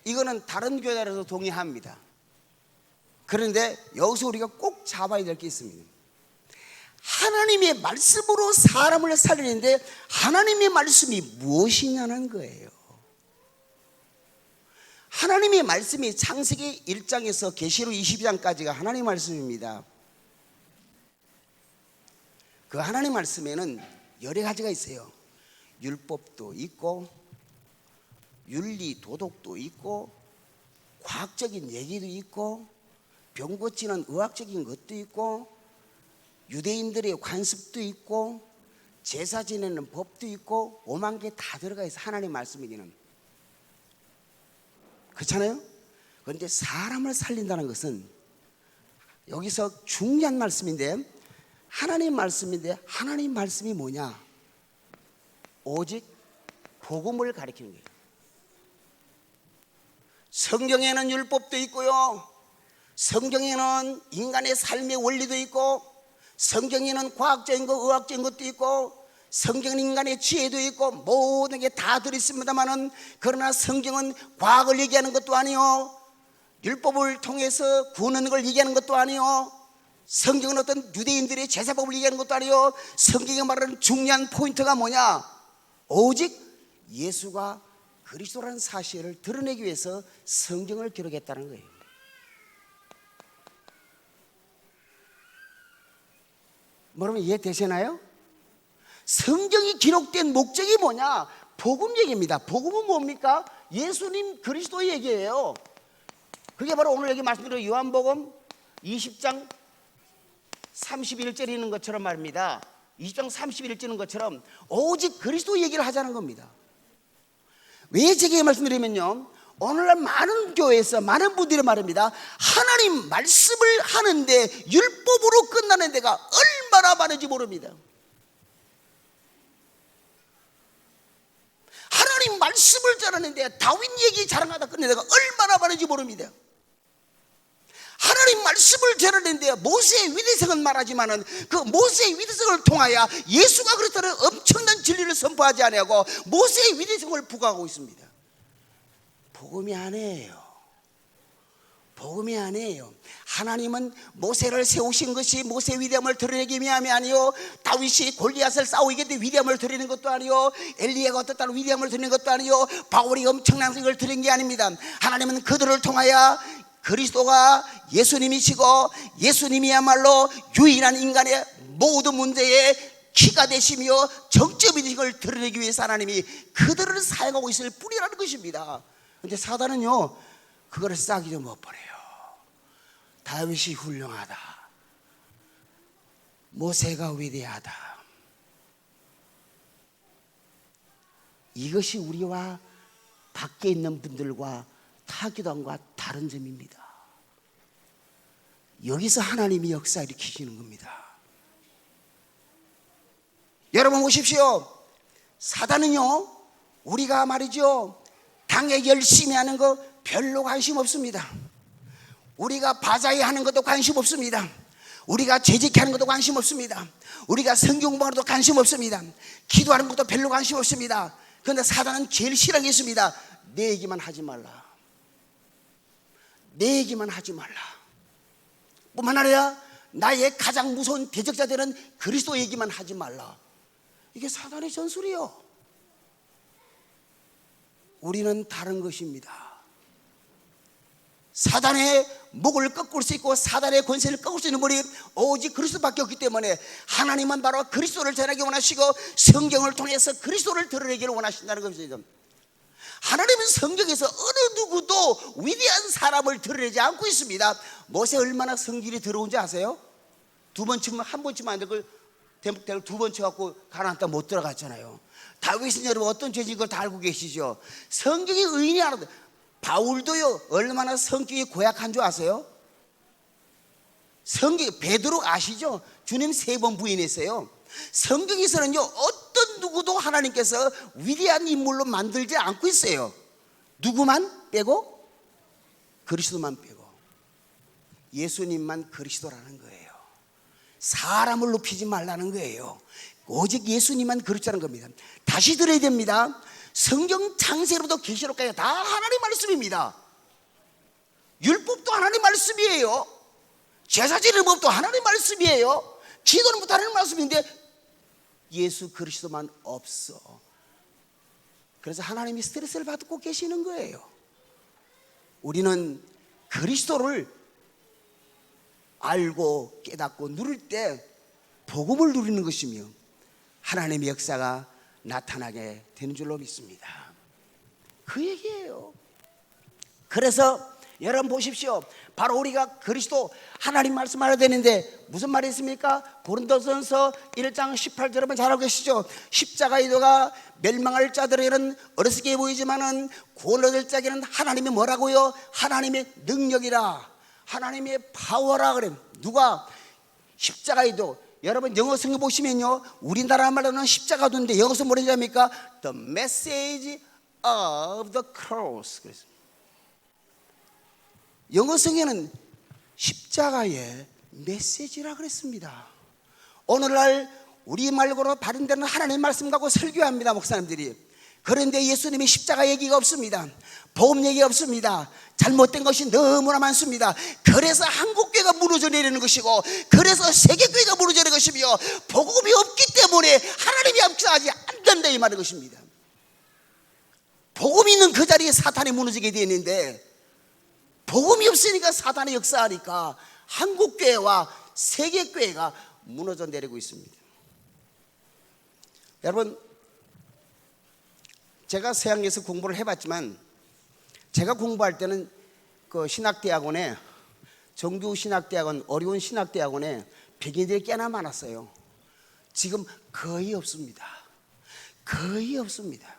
이거는 다른 교회라서 동의합니다. 그런데 여기서 우리가 꼭 잡아야 될 게 있습니다. 하나님의 말씀으로 사람을 살리는데 하나님의 말씀이 무엇이냐는 거예요. 하나님의 말씀이 창세기 1장에서 계시록 22장까지가 하나님의 말씀입니다. 그 하나님 말씀에는 여러 가지가 있어요. 율법도 있고 윤리 도덕도 있고 과학적인 얘기도 있고 병 고치는 의학적인 것도 있고 유대인들의 관습도 있고 제사 지내는 법도 있고 5만 개 다 들어가 있어. 하나님 말씀이기는 그렇잖아요. 그런데 사람을 살린다는 것은 여기서 중요한 말씀인데, 하나님 말씀인데 하나님 말씀이 뭐냐? 오직 복음을 가리키는 거예요. 성경에는 율법도 있고요, 성경에는 인간의 삶의 원리도 있고, 성경에는 과학적인 것, 의학적인 것도 있고, 성경은 인간의 지혜도 있고, 모든 게 다 들어있습니다만은, 그러나 성경은 과학을 얘기하는 것도 아니요, 율법을 통해서 구하는 걸 얘기하는 것도 아니요, 성경은 어떤 유대인들의 제사법을 얘기하는 것도 아니요, 성경이 말하는 중요한 포인트가 뭐냐? 오직 예수가 그리스도라는 사실을 드러내기 위해서 성경을 기록했다는 거예요. 여러분 이해되시나요? 성경이 기록된 목적이 뭐냐? 복음 얘기입니다. 복음은 뭡니까? 예수님 그리스도 얘기예요. 그게 바로 오늘 여기 말씀드린 요한복음 20장 31절에 있는 것처럼 말입니다. 20장 31절에 있는 것처럼 오직 그리스도 얘기를 하자는 겁니다. 왜 제게 말씀드리면요, 오늘날 많은 교회에서 많은 분들이 말합니다. 하나님 말씀을 하는데 율법으로 끝나는 데가 얼마나 많은지 모릅니다. 하나님 말씀을 전하는데 다윗 얘기 자랑하다 끝내다가 얼마나 많은지 모릅니다. 하나님 말씀을 전하는데 모세의 위대성은 말하지만은 그 모세의 위대성을 통하여 예수가 그렇다는 엄청난 진리를 선포하지 아니하고 모세의 위대성을 부각하고 있습니다. 복음이 아니에요. 복음이 아니에요. 하나님은 모세를 세우신 것이 모세의 위대함을 드러내기 위함이 아니요, 다윗이 골리앗을 싸우기 때문에 위대함을 드러내는 것도 아니요, 엘리야가 어떻다는 위대함을 드러내는 것도 아니요, 바울이 엄청난 것을 드러낸 게 아닙니다. 하나님은 그들을 통하여 그리스도가 예수님이시고 예수님이야말로 유일한 인간의 모든 문제에 키가 되시며 정점인 걸 드러내기 위해서 하나님이 그들을 사용하고 있을 뿐이라는 것입니다. 그런데 사단은요, 그거를 싹이 못 버려요. 다윗이 훌륭하다, 모세가 위대하다, 이것이 우리와 밖에 있는 분들과 타교단과 다른 점입니다. 여기서 하나님이 역사 일으키시는 겁니다. 여러분 보십시오. 사단은요, 우리가 말이죠, 당에 열심히 하는 거 별로 관심 없습니다. 우리가 바자회 하는 것도 관심 없습니다. 우리가 재직하는 것도 관심 없습니다. 우리가 성경 공부하는 것도 관심 없습니다. 기도하는 것도 별로 관심 없습니다. 그런데 사단은 제일 싫어하는 게 있습니다. 내 얘기만 하지 말라. 내 얘기만 하지 말라. 뿐만 아니라 나의 가장 무서운 대적자들은 그리스도 얘기만 하지 말라. 이게 사단의 전술이요. 우리는 다른 것입니다. 사단의 목을 꺾을 수 있고 사단의 권세를 꺾을 수 있는 분이 오직 그리스도밖에 없기 때문에 하나님은 바로 그리스도를 전하기 원하시고 성경을 통해서 그리스도를 드러내기를 원하신다는 것이죠. 하나님은 성경에서 어느 누구도 위대한 사람을 드러내지 않고 있습니다. 모세 얼마나 성질이 더러운지 아세요? 두 번 치면 한 번 치면 안 되고 대목대로 두 번 쳐갖고 가나안 땅 못 들어갔잖아요. 다윗은 여러분 어떤 죄진 걸 다 알고 계시죠? 성경이 의인이 하나도, 바울도요 얼마나 성격이 고약한 줄 아세요? 성경, 베드로 아시죠? 주님 3번 부인했어요. 성경에서는요 어떤 누구도 하나님께서 위대한 인물로 만들지 않고 있어요. 누구만 빼고? 그리스도만 빼고. 예수님만 그리스도라는 거예요. 사람을 높이지 말라는 거예요. 오직 예수님만 그렇다는 겁니다. 다시 들어야 됩니다. 성경 창세로부터 계시록까지 다 하나님 말씀입니다. 율법도 하나님 말씀이에요. 제사 지는 법도 하나님 말씀이에요. 기도는 뭐 하나님 말씀인데 예수 그리스도만 없어. 그래서 하나님이 스트레스를 받고 계시는 거예요. 우리는 그리스도를 알고 깨닫고 누릴 때 복음을 누리는 것이며 하나님의 역사가 나타나게 되는 줄로 믿습니다. 그 얘기예요. 그래서 여러분 보십시오. 바로 우리가 그리스도 하나님 말씀하려 되는데 무슨 말이 있습니까? 고린도전서 1장 18절 여러분 잘 알고 계시죠? 십자가의 도가 멸망할 자들에게는 어리석게 보이지만은 구원 얻을 자에게는 하나님이 뭐라고요? 하나님의 능력이라, 하나님의 파워라 그래요. 누가? 십자가의 도. 여러분 영어 성경 보시면요 우리나라 말로는 십자가도인데 영어서 뭐라고 합니까? The message of the cross. 그래서 영어 성경에는 십자가의 메시지라 그랬습니다. 오늘날 우리 말고로 다른 데는 하나님의 말씀 갖고 설교합니다, 목사님들이. 그런데 예수님의 십자가 얘기가 없습니다. 복음 얘기가 없습니다. 잘못된 것이 너무나 많습니다. 그래서 한국교회가 무너져 내리는 것이고, 그래서 세계교회가 무너져 내리는 것이며, 복음이 없기 때문에 하나님이 역사하지 않는다 이 말인 것입니다. 복음이 있는 그 자리에 사탄이 무너지게 되어 있는데, 복음이 없으니까 사탄이 역사하니까 한국교회와 세계교회가 무너져 내리고 있습니다. 여러분, 제가 서양에서 공부를 해봤지만 제가 공부할 때는 그 신학대학원에, 정규신학대학원, 어려운 신학대학원에 백인들이 꽤나 많았어요. 지금 거의 없습니다. 거의 없습니다.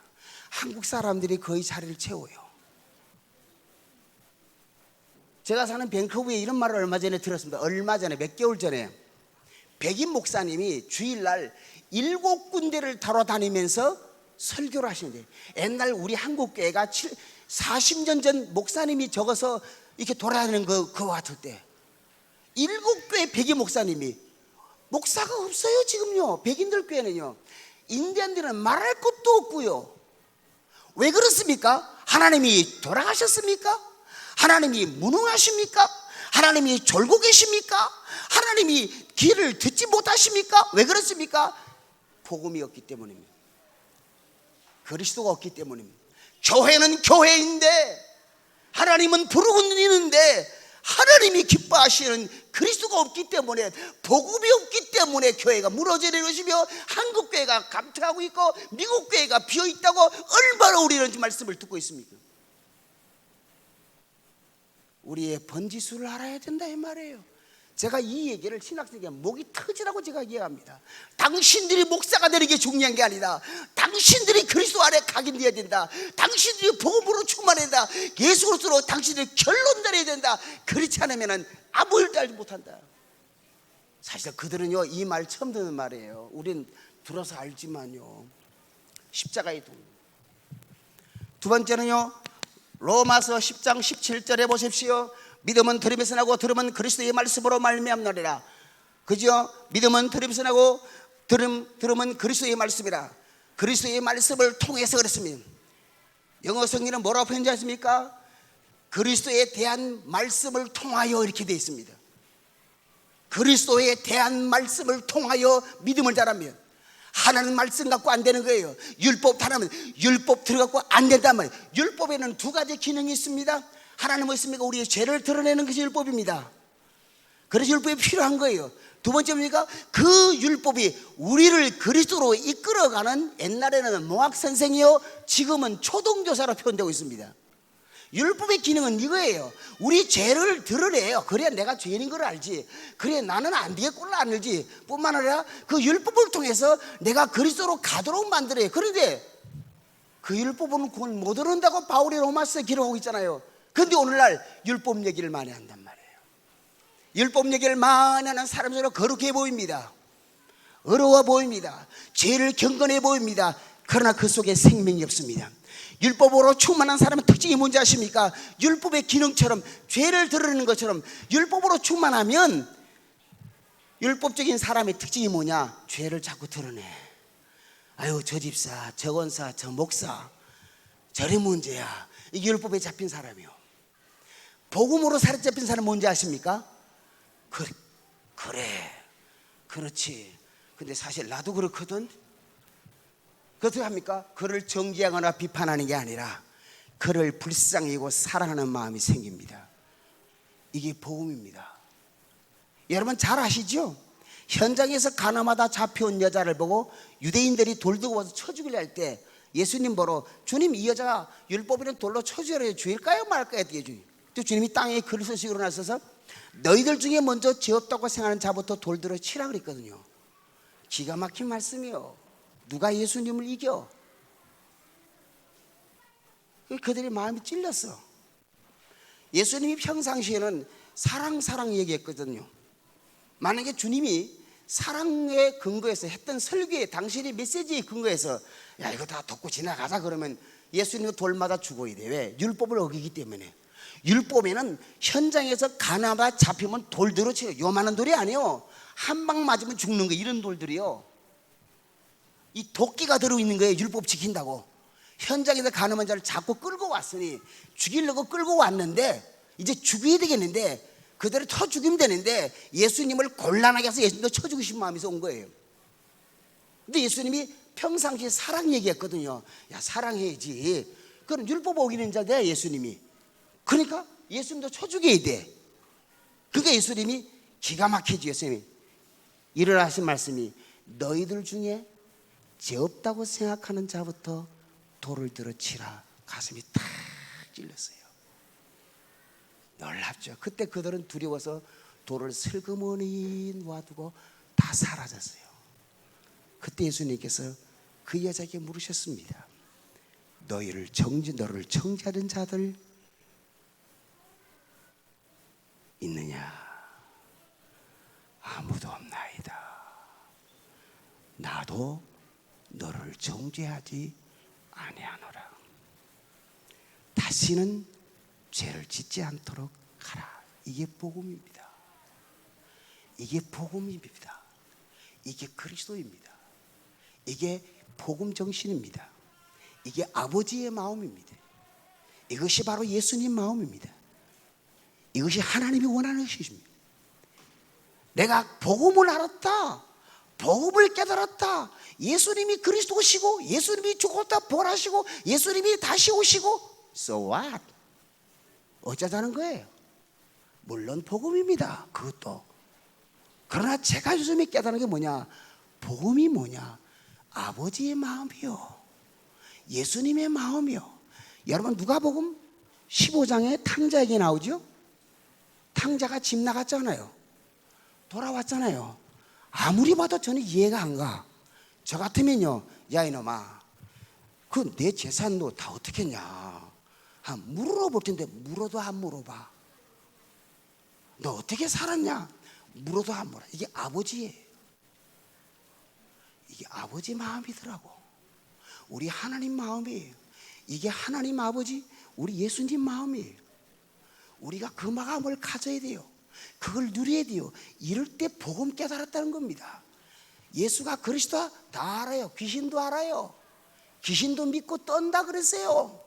한국 사람들이 거의 자리를 채워요. 제가 사는 밴쿠버에 이런 말을 얼마 전에 들었습니다. 얼마 전에, 몇 개월 전에 백인 목사님이 주일날 7군데를 다뤄다니면서 설교를 하시는데, 옛날 우리 한국교회가 40년 전 목사님이 적어서 이렇게 돌아다니는 그거 같을 때 7교회 백이 목사님이, 목사가 없어요 지금요. 백인들 교회는요, 인디안들은 말할 것도 없고요. 왜 그렇습니까? 하나님이 돌아가셨습니까? 하나님이 무능하십니까? 하나님이 졸고 계십니까? 하나님이 귀를 듣지 못하십니까? 왜 그렇습니까? 복음이 없기 때문입니다. 그리스도가 없기 때문입니다. 교회는 교회인데, 하나님은 부르고 있는데 하나님이 기뻐하시는 그리스도가 없기 때문에, 복음이 없기 때문에 교회가 무너지는 것이며, 한국 교회가 감퇴하고 있고 미국 교회가 비어있다고 얼마나 우리는 말씀을 듣고 있습니까? 우리의 번지수를 알아야 된다 이 말이에요. 제가 이 얘기를 신학생에게 목이 터지라고 제가 이해합니다. 당신들이 목사가 되는 게 중요한 게 아니다. 당신들이 그리스도 안에 각인되어야 된다. 당신들이 복음으로 충만해야 된다. 예수 그리스도로 당신들이 결론 내려야 된다. 그렇지 않으면 아무 일도 알지 못한다. 사실 그들은요, 이 말 처음 듣는 말이에요. 우린 들어서 알지만요. 십자가의 동. 두 번째는요, 로마서 10장 17절에 보십시오. 믿음은 들음에서 나고 들음은 그리스도의 말씀으로 말미암느니라. 그죠? 믿음은 들음에서 나고 들음은 그리스도의 말씀이라. 그리스도의 말씀을 통해서 그랬습니다. 영어 성경은 뭐라고 표현하십니까? 그리스도에 대한 말씀을 통하여 이렇게 되어 있습니다. 그리스도에 대한 말씀을 통하여 믿음을 자라면, 하나님 말씀 갖고 안 되는 거예요. 율법 하나면 율법 들어갖고 안 된다면, 율법에는 두 가지 기능이 있습니다. 하나는 뭐 있습니까? 우리의 죄를 드러내는 것이 율법입니다. 그래서 율법이 필요한 거예요. 두 번째 뭡니까? 그 율법이 우리를 그리스도로 이끌어가는, 옛날에는 모학 선생이요, 지금은 초등교사로 표현되고 있습니다. 율법의 기능은 이거예요. 우리 죄를 드러내요. 그래야 내가 죄인인 걸 알지. 그래야 나는 안 되겠구나 알지. 뿐만 아니라 그 율법을 통해서 내가 그리스도로 가도록 만들어요. 그런데 그 율법은 그걸 못 얻는다고 바울이 로마서에 기록하고 있잖아요. 그런데 오늘날 율법 얘기를 많이 한단 말이에요. 율법 얘기를 많이 하는 사람들은 거룩해 보입니다. 어려워 보입니다. 죄를 경건해 보입니다. 그러나 그 속에 생명이 없습니다. 율법으로 충만한 사람의 특징이 뭔지 아십니까? 율법의 기능처럼, 죄를 드러내는 것처럼 율법으로 충만하면, 율법적인 사람의 특징이 뭐냐? 죄를 자꾸 드러내. 아유, 저 집사, 저 권사, 저 목사, 저리 문제야. 이게 율법에 잡힌 사람이요. 복음으로 사로잡힌 사람 뭔지 아십니까? 그래, 그렇지. 근데 사실 나도 그렇거든. 어떻게 합니까? 그를 정죄하거나 비판하는 게 아니라 그를 불쌍히 여기고 사랑하는 마음이 생깁니다. 이게 복음입니다. 여러분 잘 아시죠? 현장에서 가늠하다 잡혀온 여자를 보고 유대인들이 돌 들고 와서 쳐 죽이려 할 때 예수님 보러, 주님 이 여자가 율법이는 돌로 쳐 죽여야 죽일까요 말까요? 또 주님이 땅에 글을 쓰시고 일어나셔서 너희들 중에 먼저 죄 없다고 생각하는 자부터 돌 들어 치라 그랬거든요. 기가 막힌 말씀이요. 누가 예수님을 이겨? 그들의 마음이 찔렸어. 예수님이 평상시에는 사랑 얘기했거든요. 만약에 주님이 사랑의 근거에서 했던 설교에, 당신의 메시지에 근거해서 야 이거 다 덮고 지나가자 그러면 예수님은 돌마다 죽어야 돼. 왜? 율법을 어기기 때문에. 율법에는 현장에서 가늠하다 잡히면 돌들어 쳐요. 요만한 돌이 아니에요. 한 방 맞으면 죽는 거, 이런 돌들이요. 이 도끼가 들어있는 거예요. 율법 지킨다고. 현장에서 가늠한 자를 자꾸 끌고 왔으니, 죽이려고 끌고 왔는데 이제 죽여야 되겠는데, 그대로 쳐 죽이면 되는데 예수님을 곤란하게 해서 예수님도 쳐 죽이신 마음에서 온 거예요. 근데 예수님이 평상시에 사랑 얘기했거든요. 야 사랑해야지. 그럼 율법 어기는 자다 예수님이. 그러니까 예수님도 쳐 죽여야 돼. 그러니까 예수님이 기가 막히지. 예수님이 일어나신 말씀이 너희들 중에 죄 없다고 생각하는 자부터 돌을 들어 치라. 가슴이 탁 찔렸어요. 놀랍죠. 그때 그들은 두려워서 돌을 슬그머니 놔두고 다 사라졌어요. 그때 예수님께서 그 여자에게 물으셨습니다. 너를 정죄하는 자들 있느냐? 아무도 없나이다. 나도 너를 정죄하지 아니하노라. 다시는 죄를 짓지 않도록 하라. 이게 복음입니다. 이게 복음입니다. 이게 그리스도입니다. 이게 복음 정신입니다. 이게 아버지의 마음입니다. 이것이 바로 예수님 마음입니다. 이것이 하나님이 원하는 것입니다. 내가 복음을 알았다, 복음을 깨달았다, 예수님이 그리스도시고 예수님이 죽었다 부활하시고 예수님이 다시 오시고, so what? 어쩌자는 거예요? 물론 복음입니다. 그것도. 그러나 제가 요즘에 깨달은 게 뭐냐? 복음이 뭐냐? 아버지의 마음이요, 예수님의 마음이요. 여러분, 누가복음 15장에 탕자에게 나오죠? 탕자가 집 나갔잖아요. 돌아왔잖아요. 아무리 봐도 저는 이해가 안 가. 저 같으면요, 야 이놈아, 그 내 재산 너 다 어떻게 했냐? 물어볼 텐데 물어도 안 물어봐. 너 어떻게 살았냐? 물어도 안 물어. 이게 아버지예요. 이게 아버지 마음이더라고. 우리 하나님 마음이에요. 이게 하나님 아버지, 우리 예수님 마음이에요. 우리가 그 마음을 가져야 돼요. 그걸 누려야 돼요. 이럴 때 복음 깨달았다는 겁니다. 예수가 그리스도다 다 알아요. 귀신도 알아요. 귀신도 믿고 떤다 그랬어요.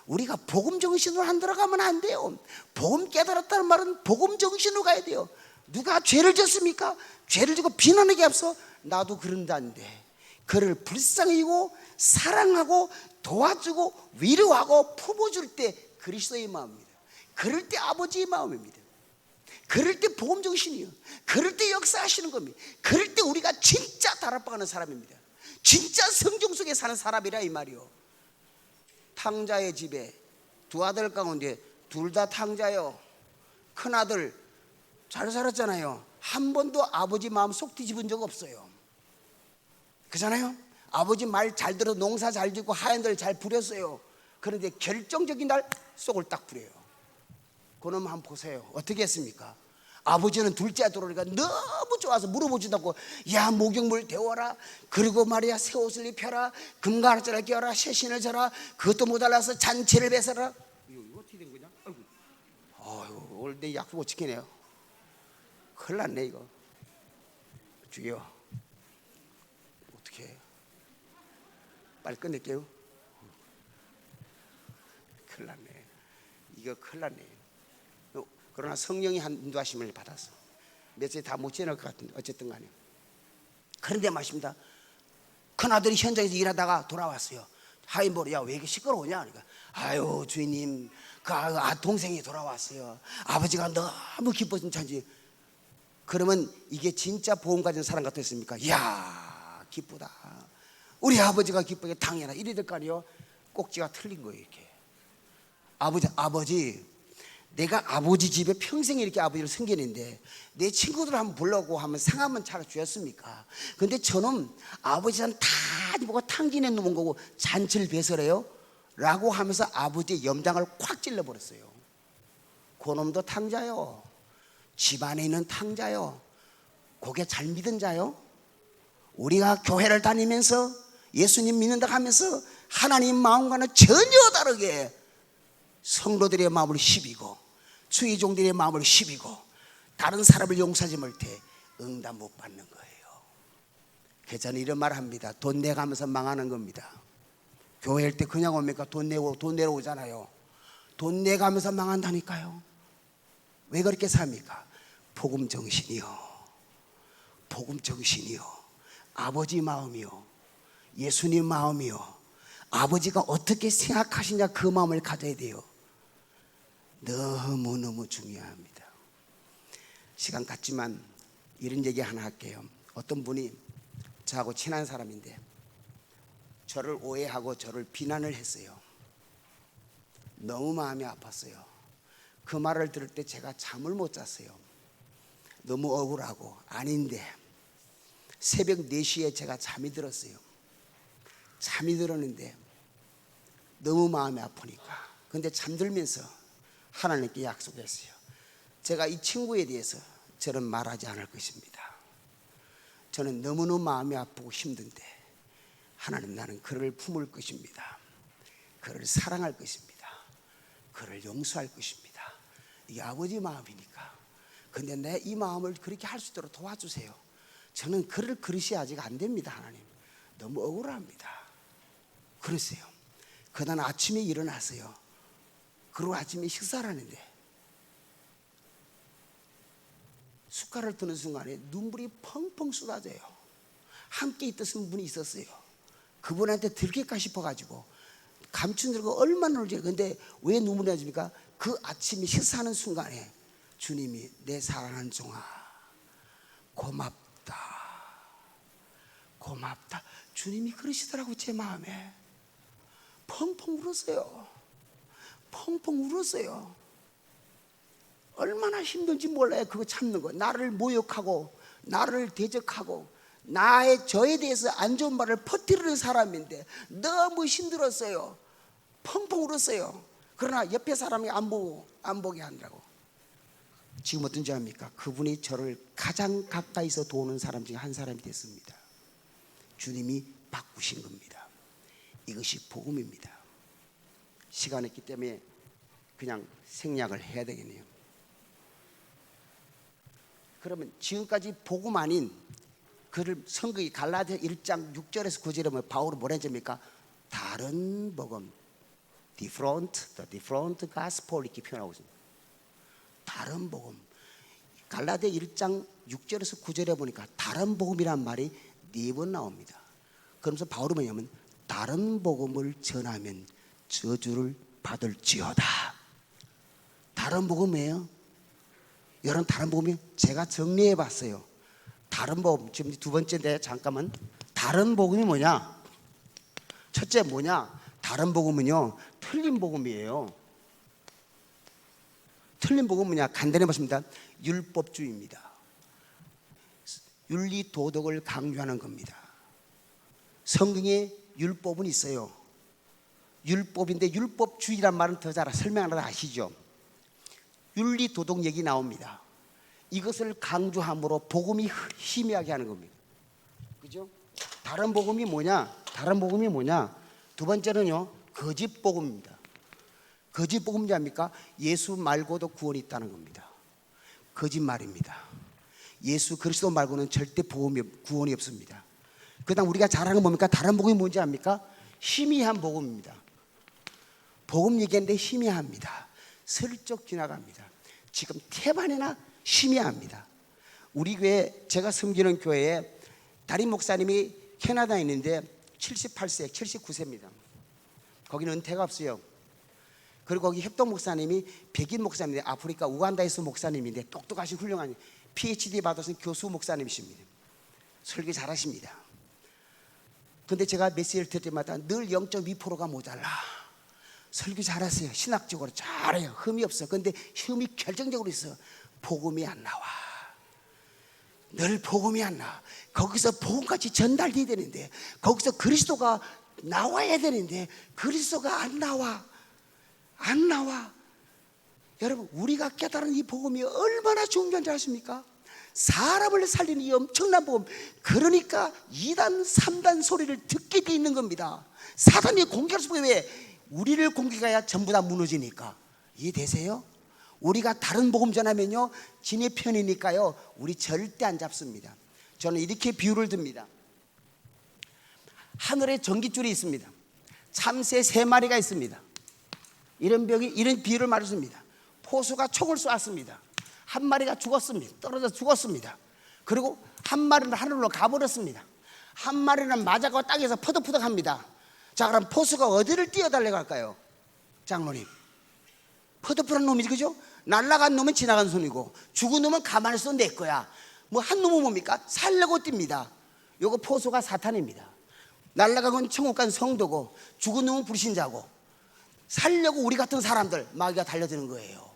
우리가 복음 정신으로 안 들어가면 안 돼요. 복음 깨달았다는 말은 복음 정신으로 가야 돼요. 누가 죄를 졌습니까? 죄를 지고 비난하기 앞서 나도 그런다는데, 그를 불쌍히 여기고 사랑하고 도와주고 위로하고 품어줄 때 그리스도의 마음입니다. 그럴 때 아버지의 마음입니다. 그럴 때 복음 정신이에요. 그럴 때 역사하시는 겁니다. 그럴 때 우리가 진짜 다락방하는 사람입니다. 진짜 성경 속에 사는 사람이라 이 말이요. 탕자의 집에 두 아들 가운데 둘 다 탕자요. 큰아들 잘 살았잖아요. 한 번도 아버지 마음 속 뒤집은 적 없어요. 그잖아요. 아버지 말 잘 들어 농사 잘 짓고 하얀들 잘 부렸어요. 그런데 결정적인 날 속을 딱 부려요. 그놈 한번 보세요. 어떻게 했습니까? 아버지는 둘째 아들 오니까 너무 좋아서 물어보지도 않고, 야 목욕물 데워라, 그리고 말이야 새 옷을 입혀라, 금가락지를 끼워라, 새신을 져라, 그것도 모자라서 잔치를 베서라. 이거 어떻게 된 거냐? 아이고, 오늘 내 약속 못 지키네요. 큰일 났네 이거. 주여, 어떻게 해요? 빨리 끝낼게요. 큰일 났네. 이거 큰일 났네. 그러나 성령이 한 인도하심을 받았어. 며칠 다 못 지낼 것 같은데 어쨌든 간에. 그런데 말씀입니다. 큰아들이 현장에서 일하다가 돌아왔어요. 하인보로, 야 왜 이렇게 시끄러우냐? 그러니까, 아유 주인님, 그 동생이 돌아왔어요. 아버지가 너무 기뻐진 찬지. 그러면 이게 진짜 보험 가진 사람 같았습니까? 이야 기쁘다, 우리 아버지가 기쁘게 당연하 이래 될 거 아니에요. 꼭지가 틀린 거예요. 이렇게 아버지 내가 아버지 집에 평생 이렇게 아버지를 섬기는데 내 친구들 한번 불러고 하면 상 한번 차려주었습니까? 근데 저는 아버지는 다 보고 탕진해 놓은 거고 잔치를 배설해요 라고 하면서 아버지의 염장을 콱 찔러버렸어요. 그놈도 탕자요, 집안에 있는 탕자요, 고개 잘 믿은 자요. 우리가 교회를 다니면서 예수님 믿는다 하면서 하나님 마음과는 전혀 다르게 성도들의 마음을 시비고 수의종들의 마음을 시비고 다른 사람을 용서하지 못해 응답 못 받는 거예요. 그래서 저는 이런 말 합니다. 돈 내가면서 망하는 겁니다. 교회일 때 그냥 옵니까? 돈 내러 오잖아요. 돈 내가면서 망한다니까요. 왜 그렇게 삽니까? 복음 정신이요, 복음 정신이요, 아버지 마음이요, 예수님 마음이요. 아버지가 어떻게 생각하시냐 그 마음을 가져야 돼요. 너무너무 중요합니다. 시간 같지만 이런 얘기 하나 할게요. 어떤 분이 저하고 친한 사람인데 저를 오해하고 저를 비난을 했어요. 너무 마음이 아팠어요. 그 말을 들을 때 제가 잠을 못 잤어요. 너무 억울하고. 아닌데 새벽 4시에 제가 잠이 들었어요. 잠이 들었는데 너무 마음이 아프니까. 근데 잠들면서 하나님께 약속했어요. 제가 이 친구에 대해서 저는 말하지 않을 것입니다. 저는 너무너무 마음이 아프고 힘든데 하나님, 나는 그를 품을 것입니다. 그를 사랑할 것입니다. 그를 용서할 것입니다. 이게 아버지 마음이니까. 근데 내 이 마음을 그렇게 할 수 있도록 도와주세요. 저는 그를 그릇이 아직 안 됩니다. 하나님, 너무 억울합니다. 그러세요. 그날 아침에 일어나서요, 그리고 아침에 식사를 하는데 숟가락을 드는 순간에 눈물이 펑펑 쏟아져요. 함께 있던 분이 있었어요. 그분한테 들킬까 싶어가지고 감춘 들고 얼마나 울지. 근데 왜 눈물이 나십니까? 그 아침에 식사하는 순간에 주님이 내 사랑하는 종아 고맙다, 고맙다. 주님이 그러시더라고. 제 마음에 펑펑 울었어요. 펑펑 울었어요. 얼마나 힘든지 몰라요. 그거 참는 거. 나를 모욕하고 나를 대적하고 저에 대해서 안 좋은 말을 퍼뜨리는 사람인데 너무 힘들었어요. 펑펑 울었어요. 그러나 옆에 사람이 안 보게 하느라고. 지금 어떤지 압니까? 그분이 저를 가장 가까이서 도우는 사람 중에 한 사람이 됐습니다. 주님이 바꾸신 겁니다. 이것이 복음입니다. 시간이 있기 때문에 그냥 생략을 해야 되겠네요. 그러면 지금까지 복음 아닌 그를 성경이 갈라디아 1장 6절에서 9절에 보면 바울은 뭐라 했습니까? 다른 복음, the different gospel 이렇게 표현하고 있습니다. 다른 복음. 갈라디아 1장 6절에서 9절에 보니까 다른 복음이란 말이 4번 나옵니다. 그러면서 바울은 뭐냐면 다른 복음을 전하면 저주를 받을지어다. 다른 복음이에요. 여러분, 다른 복음이 제가 정리해 봤어요. 다른 복음, 지금 두 번째인데 잠깐만. 다른 복음이 뭐냐? 첫째 뭐냐? 다른 복음은요, 틀린 복음이에요. 틀린 복음은 뭐냐? 간단히 말씀입니다. 율법주의입니다. 윤리 도덕을 강조하는 겁니다. 성경에 율법은 있어요. 율법인데 율법주의란 말은 더 잘 설명하려다 아시죠? 윤리 도덕 얘기 나옵니다. 이것을 강조함으로 복음이 희미하게 하는 겁니다. 그죠? 다른 복음이 뭐냐? 두 번째는요, 거짓 복음입니다. 거짓 복음이 뭡니까? 예수 말고도 구원이 있다는 겁니다. 거짓말입니다. 예수 그리스도 말고는 절대 구원이 없습니다. 그다음 우리가 잘 아는 건 뭡니까? 다른 복음이 뭔지 압니까? 희미한 복음입니다. 복음 얘기하는데 희미합니다. 슬쩍 지나갑니다. 지금 태반이나 희미합니다. 우리 교회, 제가 섬기는 교회에 담임 목사님이 캐나다에 있는데 78세, 79세입니다. 거기는 은퇴가 없어요. 그리고 거기 협동 목사님이 백인 목사님인데 아프리카 우간다에서 목사님인데 똑똑하신 훌륭한 PhD 받으신 교수 목사님이십니다. 설교 잘하십니다. 근데 제가 메시지를 들을 때마다 늘 0.2%가 모자라. 설교 잘하세요. 신학적으로 잘해요. 흠이 없어. 근데 흠이 결정적으로 있어. 복음이 안 나와. 늘 복음이 안 나와. 거기서 복음같이 전달돼야 되는데, 거기서 그리스도가 나와야 되는데 그리스도가 안 나와. 여러분, 우리가 깨달은 이 복음이 얼마나 중요한지 아십니까? 사람을 살리는 이 엄청난 복음. 그러니까 2단 3단 소리를 듣게 돼 있는 겁니다. 사단이 공격할 수 없게. 왜? 우리를 공격해야 전부 다 무너지니까. 이해되세요? 우리가 다른 복음 전하면요, 진의 편이니까요, 우리 절대 안 잡습니다. 저는 이렇게 비유를 듭니다. 하늘에 전깃줄이 있습니다. 참새 3마리가 있습니다. 이런 비유를 말했습니다. 포수가 총을 쏘았습니다. 한 마리가 죽었습니다. 떨어져 죽었습니다. 그리고 한 마리는 하늘로 가버렸습니다. 한 마리는 맞아가 땅에서 퍼덕퍼덕합니다. 자, 그럼 포수가 어디를 뛰어달라고 할까요? 장로님, 퍼덕퍼덕한 놈이지, 그죠? 날아간 놈은 지나간 손이고 죽은 놈은 가만히 있어도 내 거야. 뭐 한 놈은 뭡니까? 살려고 뜁니다. 요거 포수가 사탄입니다. 날아간 건 천국 간 성도고 죽은 놈은 불신자고, 살려고 우리 같은 사람들 마귀가 달려드는 거예요.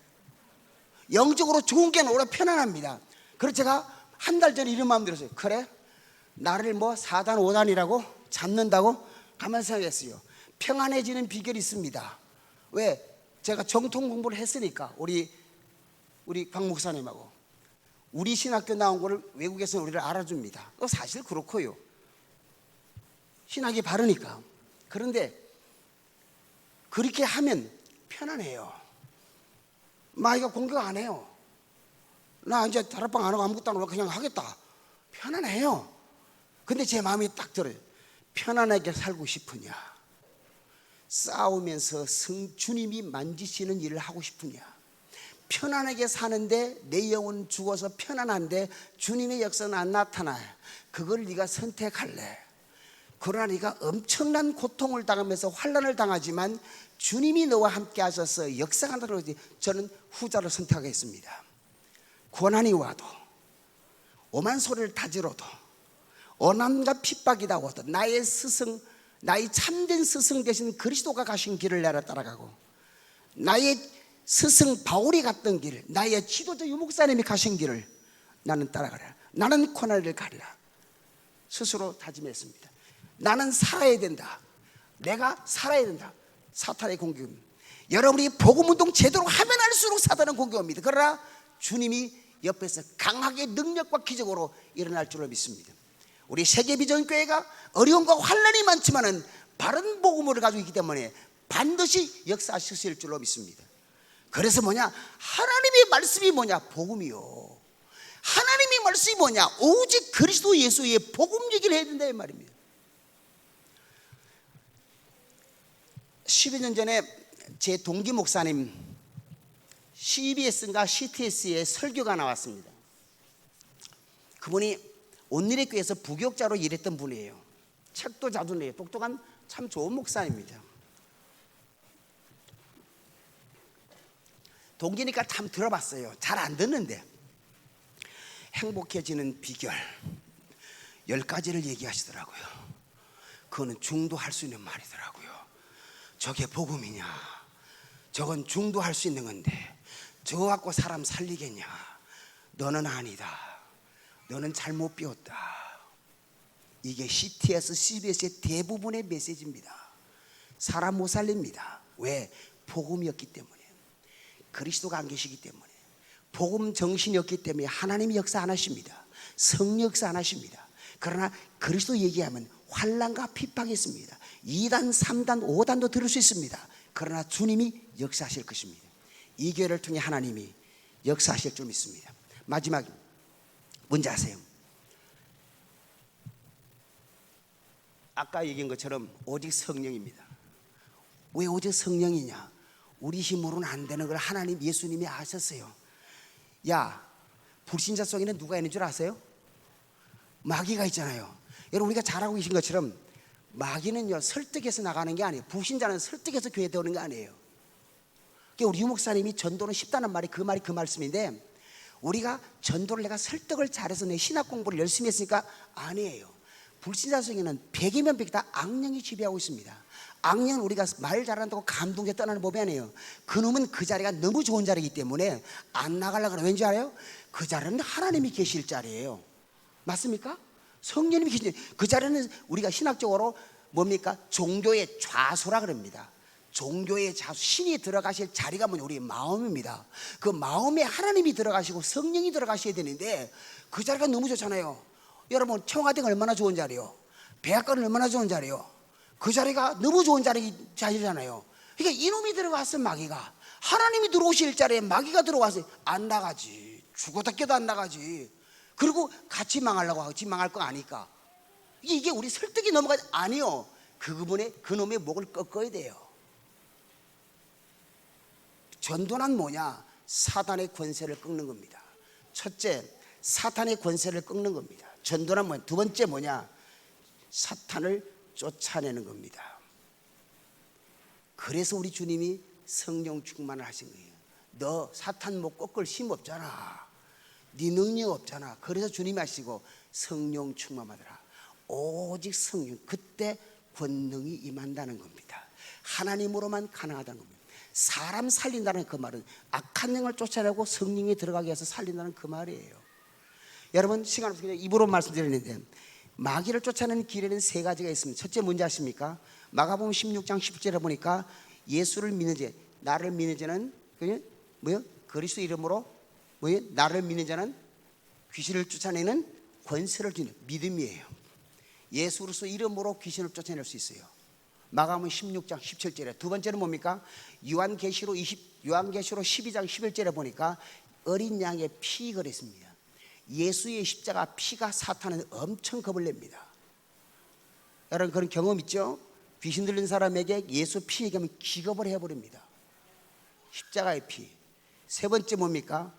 영적으로 좋은 게 오히려 편안합니다. 그래서 제가 한 달 전에 이런 마음 들었어요. 그래? 나를 뭐 4단 5단이라고 잡는다고? 가만히 생각했어요. 평안해지는 비결이 있습니다. 왜? 제가 정통 공부를 했으니까. 우리 박 목사님하고 우리 신학교 나온 거를 외국에서 우리를 알아줍니다. 사실 그렇고요. 신학이 바르니까. 그런데 그렇게 하면 편안해요. 마귀가 공격 안 해요. 나 이제 다락방 안 하고 아무것도 안 하고 그냥 하겠다. 편안해요. 근데 제 마음이 딱 들어요. 편안하게 살고 싶으냐, 싸우면서 주님이 만지시는 일을 하고 싶으냐. 편안하게 사는데 내 영혼 죽어서 편안한데 주님의 역사는 안 나타나. 그걸 네가 선택할래. 그러나 네가 엄청난 고통을 당하면서 환난을 당하지만 주님이 너와 함께 하셔서 역사한다고 하지. 저는 후자를 선택하겠습니다. 고난이 와도, 오만 소리를 다 지러도, 어난과 핍박이 다워도 나의 스승, 나의 참된 스승 되신 그리스도가 가신 길을 내가 따라가고, 나의 스승 바울이 갔던 길, 나의 지도자 유목사님이 가신 길을 나는 따라가리라. 나는 고난을 가리라. 스스로 다짐했습니다. 나는 살아야 된다. 내가 살아야 된다. 사탄의 공격입니다. 여러분이 복음운동 제대로 하면 할수록 사탄은 공격합니다. 그러나 주님이 옆에서 강하게 능력과 기적으로 일어날 줄로 믿습니다. 우리 세계비전교회가 어려움과 환난이 많지만은 바른 복음을 가지고 있기 때문에 반드시 역사하실 줄로 믿습니다. 그래서 뭐냐? 하나님의 말씀이 뭐냐? 복음이요. 하나님의 말씀이 뭐냐? 오직 그리스도 예수의 복음 얘기를 해야 된다 이 말입니다. 12년 전에 제 동기 목사님 CBS인가 CTS에 설교가 나왔습니다. 그분이 온누리 교회에서 부교육자로 일했던 분이에요. 책도 자주 내요. 똑똑한 참 좋은 목사입니다. 동기니까 참 들어봤어요. 잘 안 듣는데 행복해지는 비결 10가지를 얘기하시더라고요. 그거는 중도할 수 있는 말이더라고요. 저게 복음이냐? 저건 중도할 수 있는 건데 저거 갖고 사람 살리겠냐? 너는 아니다. 너는 잘못 배웠다. 이게 CTS, CBS의 대부분의 메시지입니다. 사람 못 살립니다. 왜? 복음이었기 때문에, 그리스도가 안 계시기 때문에, 복음 정신이 없기 때문에 하나님이 역사 안 하십니다. 성령 역사 안 하십니다. 그러나 그리스도 얘기하면 환난과 핍박이 있습니다. 2단, 3단, 5단도 들을 수 있습니다. 그러나 주님이 역사하실 것입니다. 이 교회를 통해 하나님이 역사하실 줄 믿습니다. 마지막 뭔지 아세요? 아까 얘기한 것처럼 오직 성령입니다. 왜 오직 성령이냐? 우리 힘으로는 안 되는 걸 하나님 예수님이 아셨어요. 야, 불신자 속에는 누가 있는 줄 아세요? 마귀가 있잖아요. 여러분, 우리가 잘 알고 계신 것처럼 마귀는요 설득해서 나가는 게 아니에요. 불신자는 설득해서 교회에 들어오는 게 아니에요. 우리 유 목사님이 전도는 쉽다는 말이 그 말씀인데, 우리가 전도를 내가 설득을 잘해서 내 신학 공부를 열심히 했으니까 아니에요. 불신자 속에는 100이면 100 다 악령이 지배하고 있습니다. 악령은 우리가 말 잘한다고 감동해 떠나는 법이 아니에요. 그놈은 그 자리가 너무 좋은 자리이기 때문에 안 나가려고 그래요. 왠지 알아요? 그 자리는 하나님이 계실 자리예요. 맞습니까? 성령님이 계신 그 자리는 우리가 신학적으로 뭡니까? 종교의 좌소라 그럽니다. 종교의 좌소, 신이 들어가실 자리가 뭐냐? 우리 마음입니다. 그 마음에 하나님이 들어가시고 성령이 들어가셔야 되는데 그 자리가 너무 좋잖아요. 여러분, 청와대가 얼마나 좋은 자리요? 백악관은 얼마나 좋은 자리요? 그 자리가 너무 좋은 자리잖아요. 그러니까 이놈이 들어갔어. 마귀가 하나님이 들어오실 자리에 마귀가 들어와서 안 나가지. 죽어다 깨도 안 나가지. 그리고 같이 망하려고 하고 같이 망할 거 아니까. 이게 우리 설득이 넘어가지. 아니요, 그놈의 목을 꺾어야 돼요. 전도란 뭐냐? 사탄의 권세를 꺾는 겁니다. 첫째, 사탄의 권세를 꺾는 겁니다. 전도란 뭐냐? 두 번째 뭐냐? 사탄을 쫓아내는 겁니다. 그래서 우리 주님이 성령 충만을 하신 거예요. 너 사탄 못 꺾을 힘 없잖아. 네 능력 없잖아. 그래서 주님이 하시고 성령 충만하더라. 오직 성령, 그때 권능이 임한다는 겁니다. 하나님으로만 가능하다는 겁니다. 사람 살린다는 그 말은 악한 영을 쫓아내고 성령이 들어가게 해서 살린다는 그 말이에요. 여러분, 시간 없으니까 입으로 말씀드리는데 마귀를 쫓아내는 길에는 세 가지가 있습니다. 첫째 뭔지 아십니까? 마가복음 16장 10절에 보니까 예수를 믿는 자, 나를 믿는 자는 뭐요? 그리스도 이름으로 뭐요? 나를 믿는 자는 귀신을 쫓아내는 권세를 주는 믿음이에요. 예수 그리스도 이름으로 귀신을 쫓아낼 수 있어요. 마가복음 16장 17절에, 두 번째는 뭡니까? 요한계시록 12장 11절에 보니까 어린 양의 피 그랬습니다. 예수의 십자가 피가 사탄은 엄청 겁을 냅니다. 여러분 그런 경험 있죠? 귀신 들린 사람에게 예수 피 얘기하면 기겁을 해버립니다. 십자가의 피. 세 번째 뭡니까?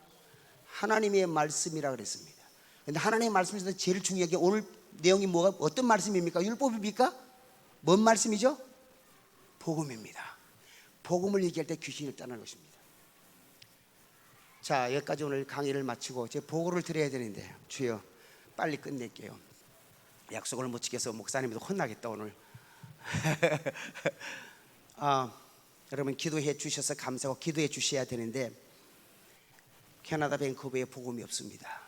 하나님의 말씀이라 그랬습니다. 근데 하나님의 말씀에서 제일 중요한 게 오늘 내용이 뭐가 어떤 말씀입니까? 율법입니까? 뭔 말씀이죠? 복음입니다. 복음을 얘기할 때 귀신을 떠나는 것입니다. 자, 여기까지 오늘 강의를 마치고 제 보고를 드려야 되는데 주여 빨리 끝낼게요. 약속을 못 지켜서 목사님도 혼나겠다 오늘. 여러분 기도해 주셔서 감사하고 기도해 주셔야 되는데 캐나다 밴쿠버에 복음이 없습니다.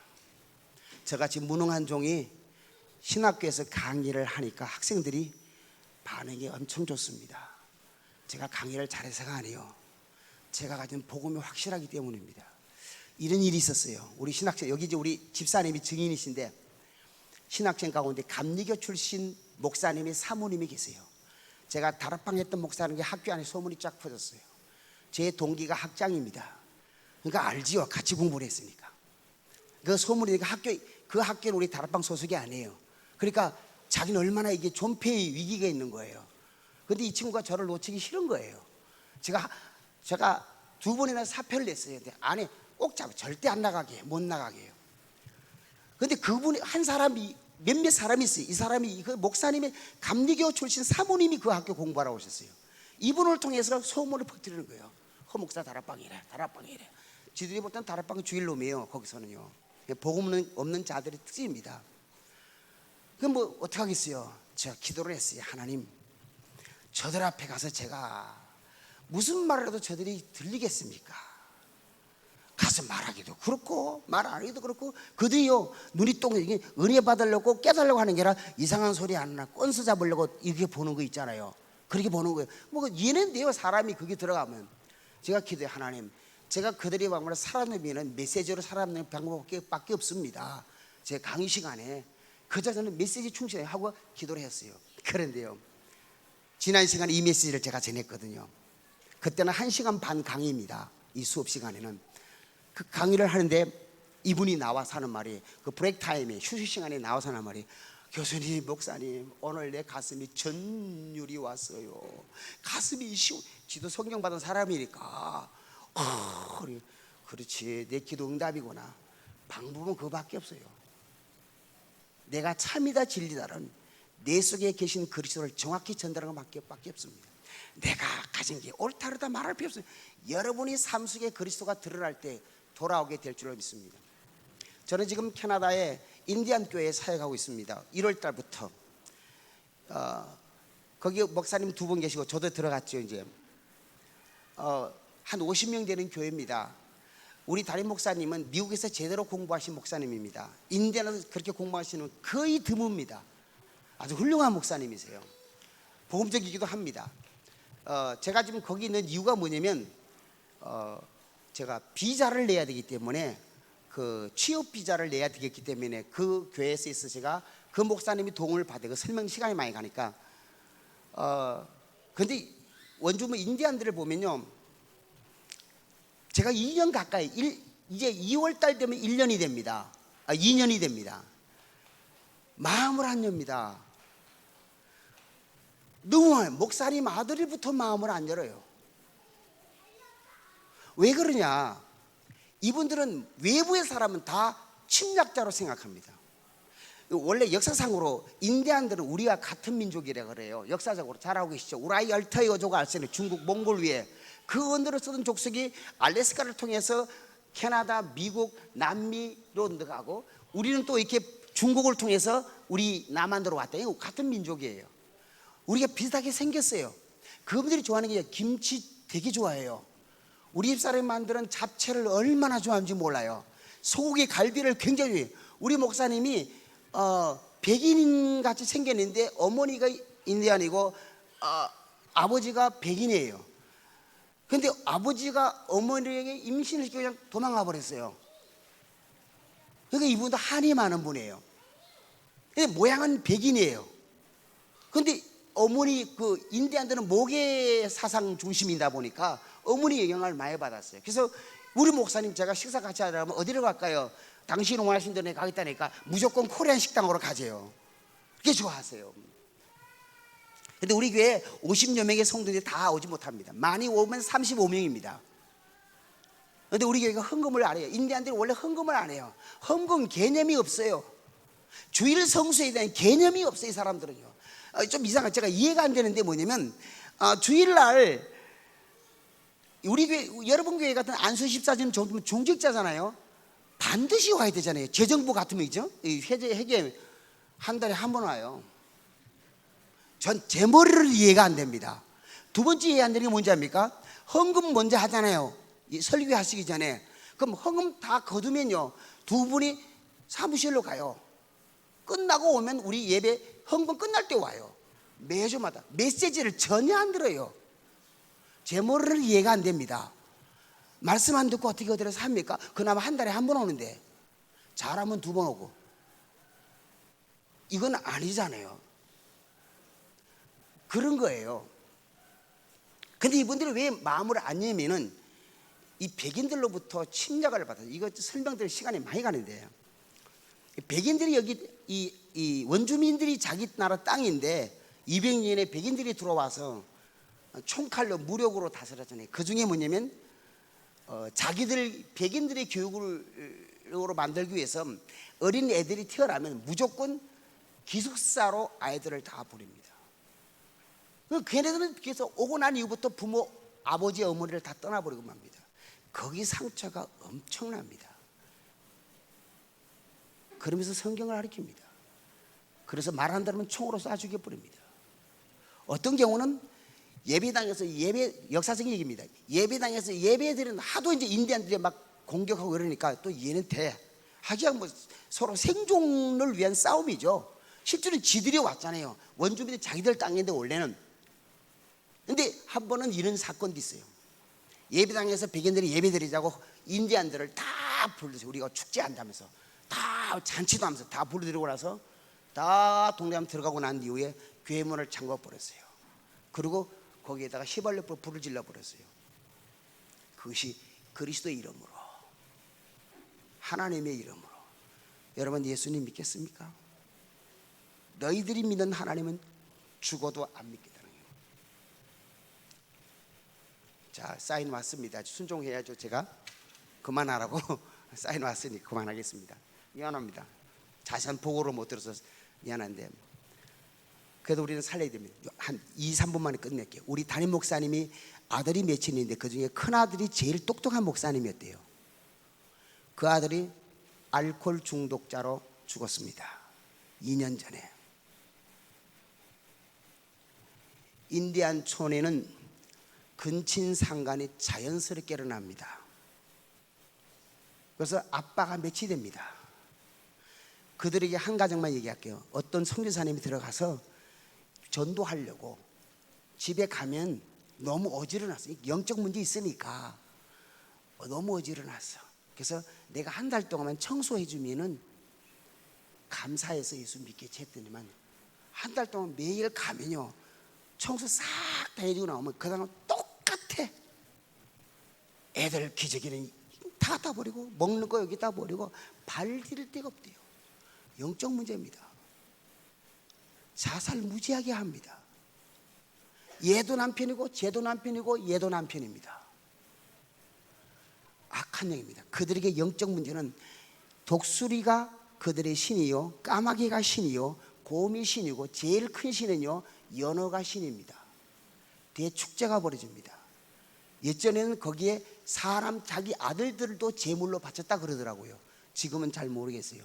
저같이 무능한 종이 신학교에서 강의를 하니까 학생들이 반응이 엄청 좋습니다. 제가 강의를 잘해서가 아니에요. 제가 가진 복음이 확실하기 때문입니다. 이런 일이 있었어요. 우리 신학생, 여기 이제 우리 집사님이 증인이신데 신학생 가운데 감리교 출신 목사님이 사모님이 계세요. 제가 다락방 했던 목사님이 학교 안에 소문이 쫙 퍼졌어요. 제 동기가 학장입니다. 그러니까 알지요. 같이 공부를 했으니까. 그 소문이 그 학교는 우리 다락방 소속이 아니에요. 그러니까 자기는 얼마나 이게 존폐의 위기가 있는 거예요. 근데 이 친구가 저를 놓치기 싫은 거예요. 제가 두 번이나 사표를 냈어요. 근데 안에 꼭 잡아 절대 안 나가게, 못 나가게 해요. 근데 그분이 한 사람이 몇몇 사람이 있어요. 이 사람이 그 목사님의 감리교 출신 사모님이 그 학교 공부하러 오셨어요. 이분을 통해서 소문을 퍼뜨리는 거예요. 허 목사 다락방이래. 지들이 볼 때는 다락방은 주일 놈이에요. 거기서는요. 복음 없는 자들의 특징입니다. 그럼 뭐 어떻게 하겠어요? 제가 기도를 했어요. 하나님, 저들 앞에 가서 제가 무슨 말을 해도 저들이 들리겠습니까? 가서 말하기도 그렇고 말 안 하기도 그렇고 그들이요 눈이 똥 이게 은혜 받으려고 깨달으려고 하는 게 아니라 이상한 소리 안 나 꼰서 잡으려고 이렇게 보는 거 있잖아요. 그렇게 보는 거예요. 뭐 얘는데요 사람이 그게 들어가면. 제가 기도해 하나님, 제가 그들이 말을 살아내면 메시지로 살아내는 방법밖에 없습니다. 제 강의 시간에 그저 저는 메시지 충실해 하고 기도를 했어요. 그런데요 지난 시간에 이 메시지를 제가 전했거든요. 그때는 1시간 반 강의입니다. 이 수업 시간에는 그 강의를 하는데 이분이 나와서 하는 말이 그 브레이크 타임에 휴식 시간에 나와서 하는 말이 교수님, 목사님 오늘 내 가슴이 전율이 왔어요. 가슴이 지도 성경 받은 사람이니까 그렇지 내 기도 응답이구나. 방법은 그거밖에 없어요. 내가 참이다 진리다는 내 속에 계신 그리스도를 정확히 전달하는 것밖에 없습니다. 내가 가진 게 옳다르다 말할 필요 없어요. 여러분이 삶 속에 그리스도가 드러날 때 돌아오게 될 줄로 믿습니다. 저는 지금 캐나다의 인디안 교회에 사역하고 있습니다. 1월 달부터 거기 목사님 2분 계시고 저도 들어갔죠. 이제 한 50명 되는 교회입니다. 우리 담임 목사님은 미국에서 제대로 공부하신 목사님입니다. 인디안에서 그렇게 공부하시는 거의 드뭅니다. 아주 훌륭한 목사님이세요. 복음적이기도 합니다. 제가 지금 거기 있는 이유가 뭐냐면 제가 비자를 내야 되기 때문에 그 취업 비자를 내야 되겠기 때문에 그 교회에서 있어 제가 그 목사님이 도움을 받아 그 설명 시간이 많이 가니까 근데 원주민 인디안들을 보면요 제가 2년 가까이 이제 2월 달 되면 1년이 됩니다. 2년이 됩니다. 마음을 안 엽니다. 너무 목사님 아들부터 마음을 안 열어요. 왜 그러냐? 이분들은 외부의 사람은 다 침략자로 생각합니다. 원래 역사상으로 인디안들은 우리와 같은 민족이라 그래요. 역사적으로 잘 알고 계시죠? 우라이 알타이 어조가 알세는 중국 몽골 위에 그 언어를 쓰던 족속이 알래스카를 통해서 캐나다, 미국, 남미로 들어가고 우리는 또 이렇게 중국을 통해서 우리 남한으로 왔다. 이거 같은 민족이에요. 우리가 비슷하게 생겼어요. 그분들이 좋아하는 게 김치 되게 좋아해요. 우리 집사람이 만드는 잡채를 얼마나 좋아하는지 몰라요. 소고기 갈비를 굉장히 좋아해요. 우리 목사님이 백인같이 생겼는데 어머니가 인디안이고 아버지가 백인이에요. 근데 아버지가 어머니에게 임신을 시키고 그냥 도망가 버렸어요. 그러니까 이분도 한이 많은 분이에요. 근데 모양은 백인이에요. 근데 어머니 그 인디안들은 모계 사상 중심이다 보니까 어머니 영향을 많이 받았어요. 그래서 우리 목사님 제가 식사 같이 하려면 어디로 갈까요? 당신이 원하신 데에 가겠다니까 무조건 코리안 식당으로 가재요. 그게 좋아하세요. 근데 우리 교회 50여 명의 성도들이 다 오지 못합니다. 많이 오면 35명입니다. 근데 우리 교회가 헌금을 안 해요. 인디안들이 원래 헌금을 안 해요. 헌금 개념이 없어요. 주일 성수에 대한 개념이 없어요. 이 사람들은요. 좀 이상한, 제가 이해가 안 되는데 뭐냐면 주일날 우리 교회, 여러분 교회 같은 안수 14점 정도면 중직자잖아요. 반드시 와야 되잖아요. 재정부 같으면 있죠. 회계 한 달에 한 번 와요. 전 제 머리를 이해가 안 됩니다. 두 번째 이해 안 되는 게 뭔지 압니까? 헌금 먼저 하잖아요. 설교 하시기 전에. 그럼 헌금 다 거두면요, 두 분이 사무실로 가요. 끝나고 오면 우리 예배 헌금 끝날 때 와요. 매주마다 메시지를 전혀 안 들어요. 제 머리를 이해가 안 됩니다. 말씀 안 듣고 어떻게 어디서 합니까? 그나마 한 달에 한 번 오는데 잘하면 두 번 오고. 이건 아니잖아요. 그런 거예요. 근데 이분들이 왜 마음을 안 열면은 이 백인들로부터 침략을 받아요. 이거 설명드릴 시간이 많이 가는데, 백인들이 여기 이 원주민들이 자기 나라 땅인데 200년에 백인들이 들어와서 총칼로 무력으로 다스렸잖아요. 그 중에 뭐냐면 자기들 백인들의 교육으로 만들기 위해서 어린 애들이 태어나면 무조건 기숙사로 아이들을 다 보냅니다. 걔네들은 그래서 오고 난 이후부터 부모, 아버지, 어머니를 다 떠나버리고 맙니다. 거기 상처가 엄청납니다. 그러면서 성경을 가르칩니다. 그래서 말한 대로는 총으로 쏴 죽여버립니다. 어떤 경우는 예배당에서 역사적인 얘기입니다. 예배당에서 예배들은 하도 이제 인디안들이 막 공격하고 그러니까 또 얘는 하기야 뭐 서로 생존을 위한 싸움이죠. 실제로 지들이 왔잖아요. 원주민이 자기들 땅인데 원래는. 근데 한 번은 이런 사건도 있어요. 예배당에서 백인들이 예배드리자고 인디안들을 다 불러서 우리가 축제한다면서 다 잔치도 하면서 다 불러들이고 나서 다 동네함 들어가고 난 이후에 교회 문을 잠궈 버렸어요. 그리고 거기에다가 휘발유로 불을 질러 버렸어요. 그것이 그리스도의 이름으로, 하나님의 이름으로. 여러분, 예수님 믿겠습니까? 너희들이 믿는 하나님은 죽어도 안 믿겠다는 거예요. 자, 사인 왔습니다. 순종해야죠. 제가 그만하라고 사인 왔으니 그만하겠습니다. 미안합니다. 자세한 보고를 못 들어서 미안한데, 그래도 우리는 살려야 됩니다. 한 2, 3분 만에 끝낼게요. 우리 담임 목사님이 아들이 몇이 있는데 그 중에 큰아들이 제일 똑똑한 목사님이었대요. 그 아들이 알코올 중독자로 죽었습니다. 2년 전에. 인디안 촌에는 근친상간이 자연스럽게 일어납니다. 그래서 아빠가 몇이 됩니다. 그들에게 한 가정만 얘기할게요. 어떤 선교사님이 들어가서 전도하려고 집에 가면 너무 어지러웠어. 영적 문제 있으니까 너무 어지러웠어. 그래서 내가 한 달 동안만 청소해 주면은 감사해서 예수 믿겠지 했더니만 한 달 동안 매일 가면요, 청소 싹 다 해주고 나오면 그 다음은 똑같아. 애들 기저귀는 다 갖다 버리고 먹는 거 여기다 버리고 발 디딜 데가 없대요. 영적 문제입니다. 자살 무지하게 합니다. 얘도 남편이고 쟤도 남편이고 얘도 남편입니다. 악한 영입니다. 그들에게 영적 문제는 독수리가 그들의 신이요, 까마귀가 신이요, 곰이 신이고 제일 큰 신은요 연어가 신입니다. 대축제가 벌어집니다. 예전에는 거기에 사람 자기 아들들도 제물로 바쳤다 그러더라고요. 지금은 잘 모르겠어요.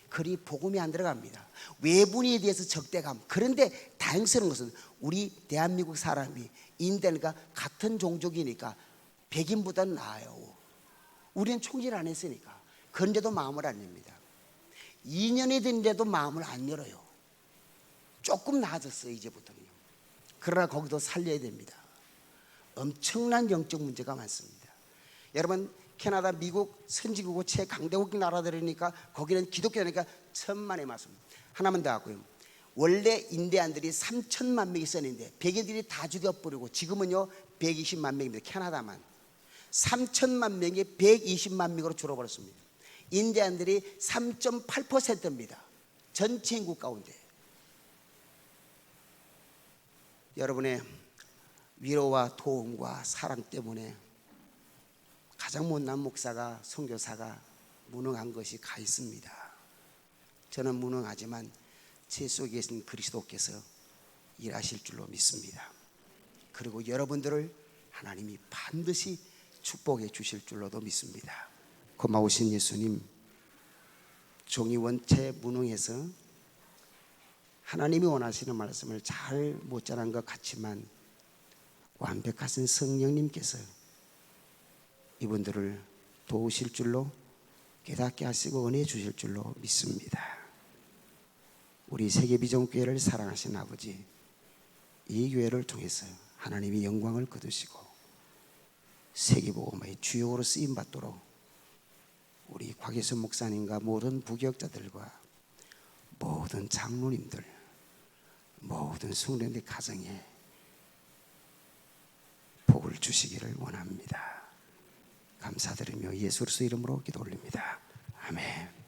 그리 복음이 안 들어갑니다. 외분에 대해서 적대감. 그런데 다행스러운 것은 우리 대한민국 사람이 인디안과 같은 종족이니까 백인보다는 나아요. 우리는 총질 안 했으니까. 그런데도 마음을 안 엽니다. 2년이 됐는데도 마음을 안 열어요. 조금 나아졌어요, 이제부터는. 그러나 거기도 살려야 됩니다. 엄청난 영적 문제가 많습니다. 여러분, 캐나다, 미국, 선진국이고 최강대국 나라들이니까 거기는 기독교니까 천만의 말씀. 하나만 더 하고요. 원래 인디안들이 3천만 명이 있었는데 백인들이 다 죽여버리고 지금은요 120만 명입니다. 캐나다만 3천만 명이 120만 명으로 줄어버렸습니다. 인디안들이 3.8%입니다. 전체 인구 가운데. 여러분의 위로와 도움과 사랑 때문에 가장 못난 목사가, 선교사가 무능한 것이 가 있습니다. 저는 무능하지만 제 속에 계신 그리스도께서 일하실 줄로 믿습니다. 그리고 여러분들을 하나님이 반드시 축복해 주실 줄로도 믿습니다. 고마우신 예수님, 종이 원체 무능해서 하나님이 원하시는 말씀을 잘 못 전한 것 같지만 완벽하신 성령님께서 이분들을 도우실 줄로, 깨닫게 하시고 은혜 주실 줄로 믿습니다. 우리 세계비전교회를 사랑하신 아버지, 이 교회를 통해서 하나님이 영광을 거두시고 세계복음의 주역으로 쓰임받도록 우리 곽예수 목사님과 모든 부교역자들과 모든 장로님들, 모든 성도님들 가정에 복을 주시기를 원합니다. 감사드리며 예수 그리스도 이름으로 기도 올립니다. 아멘.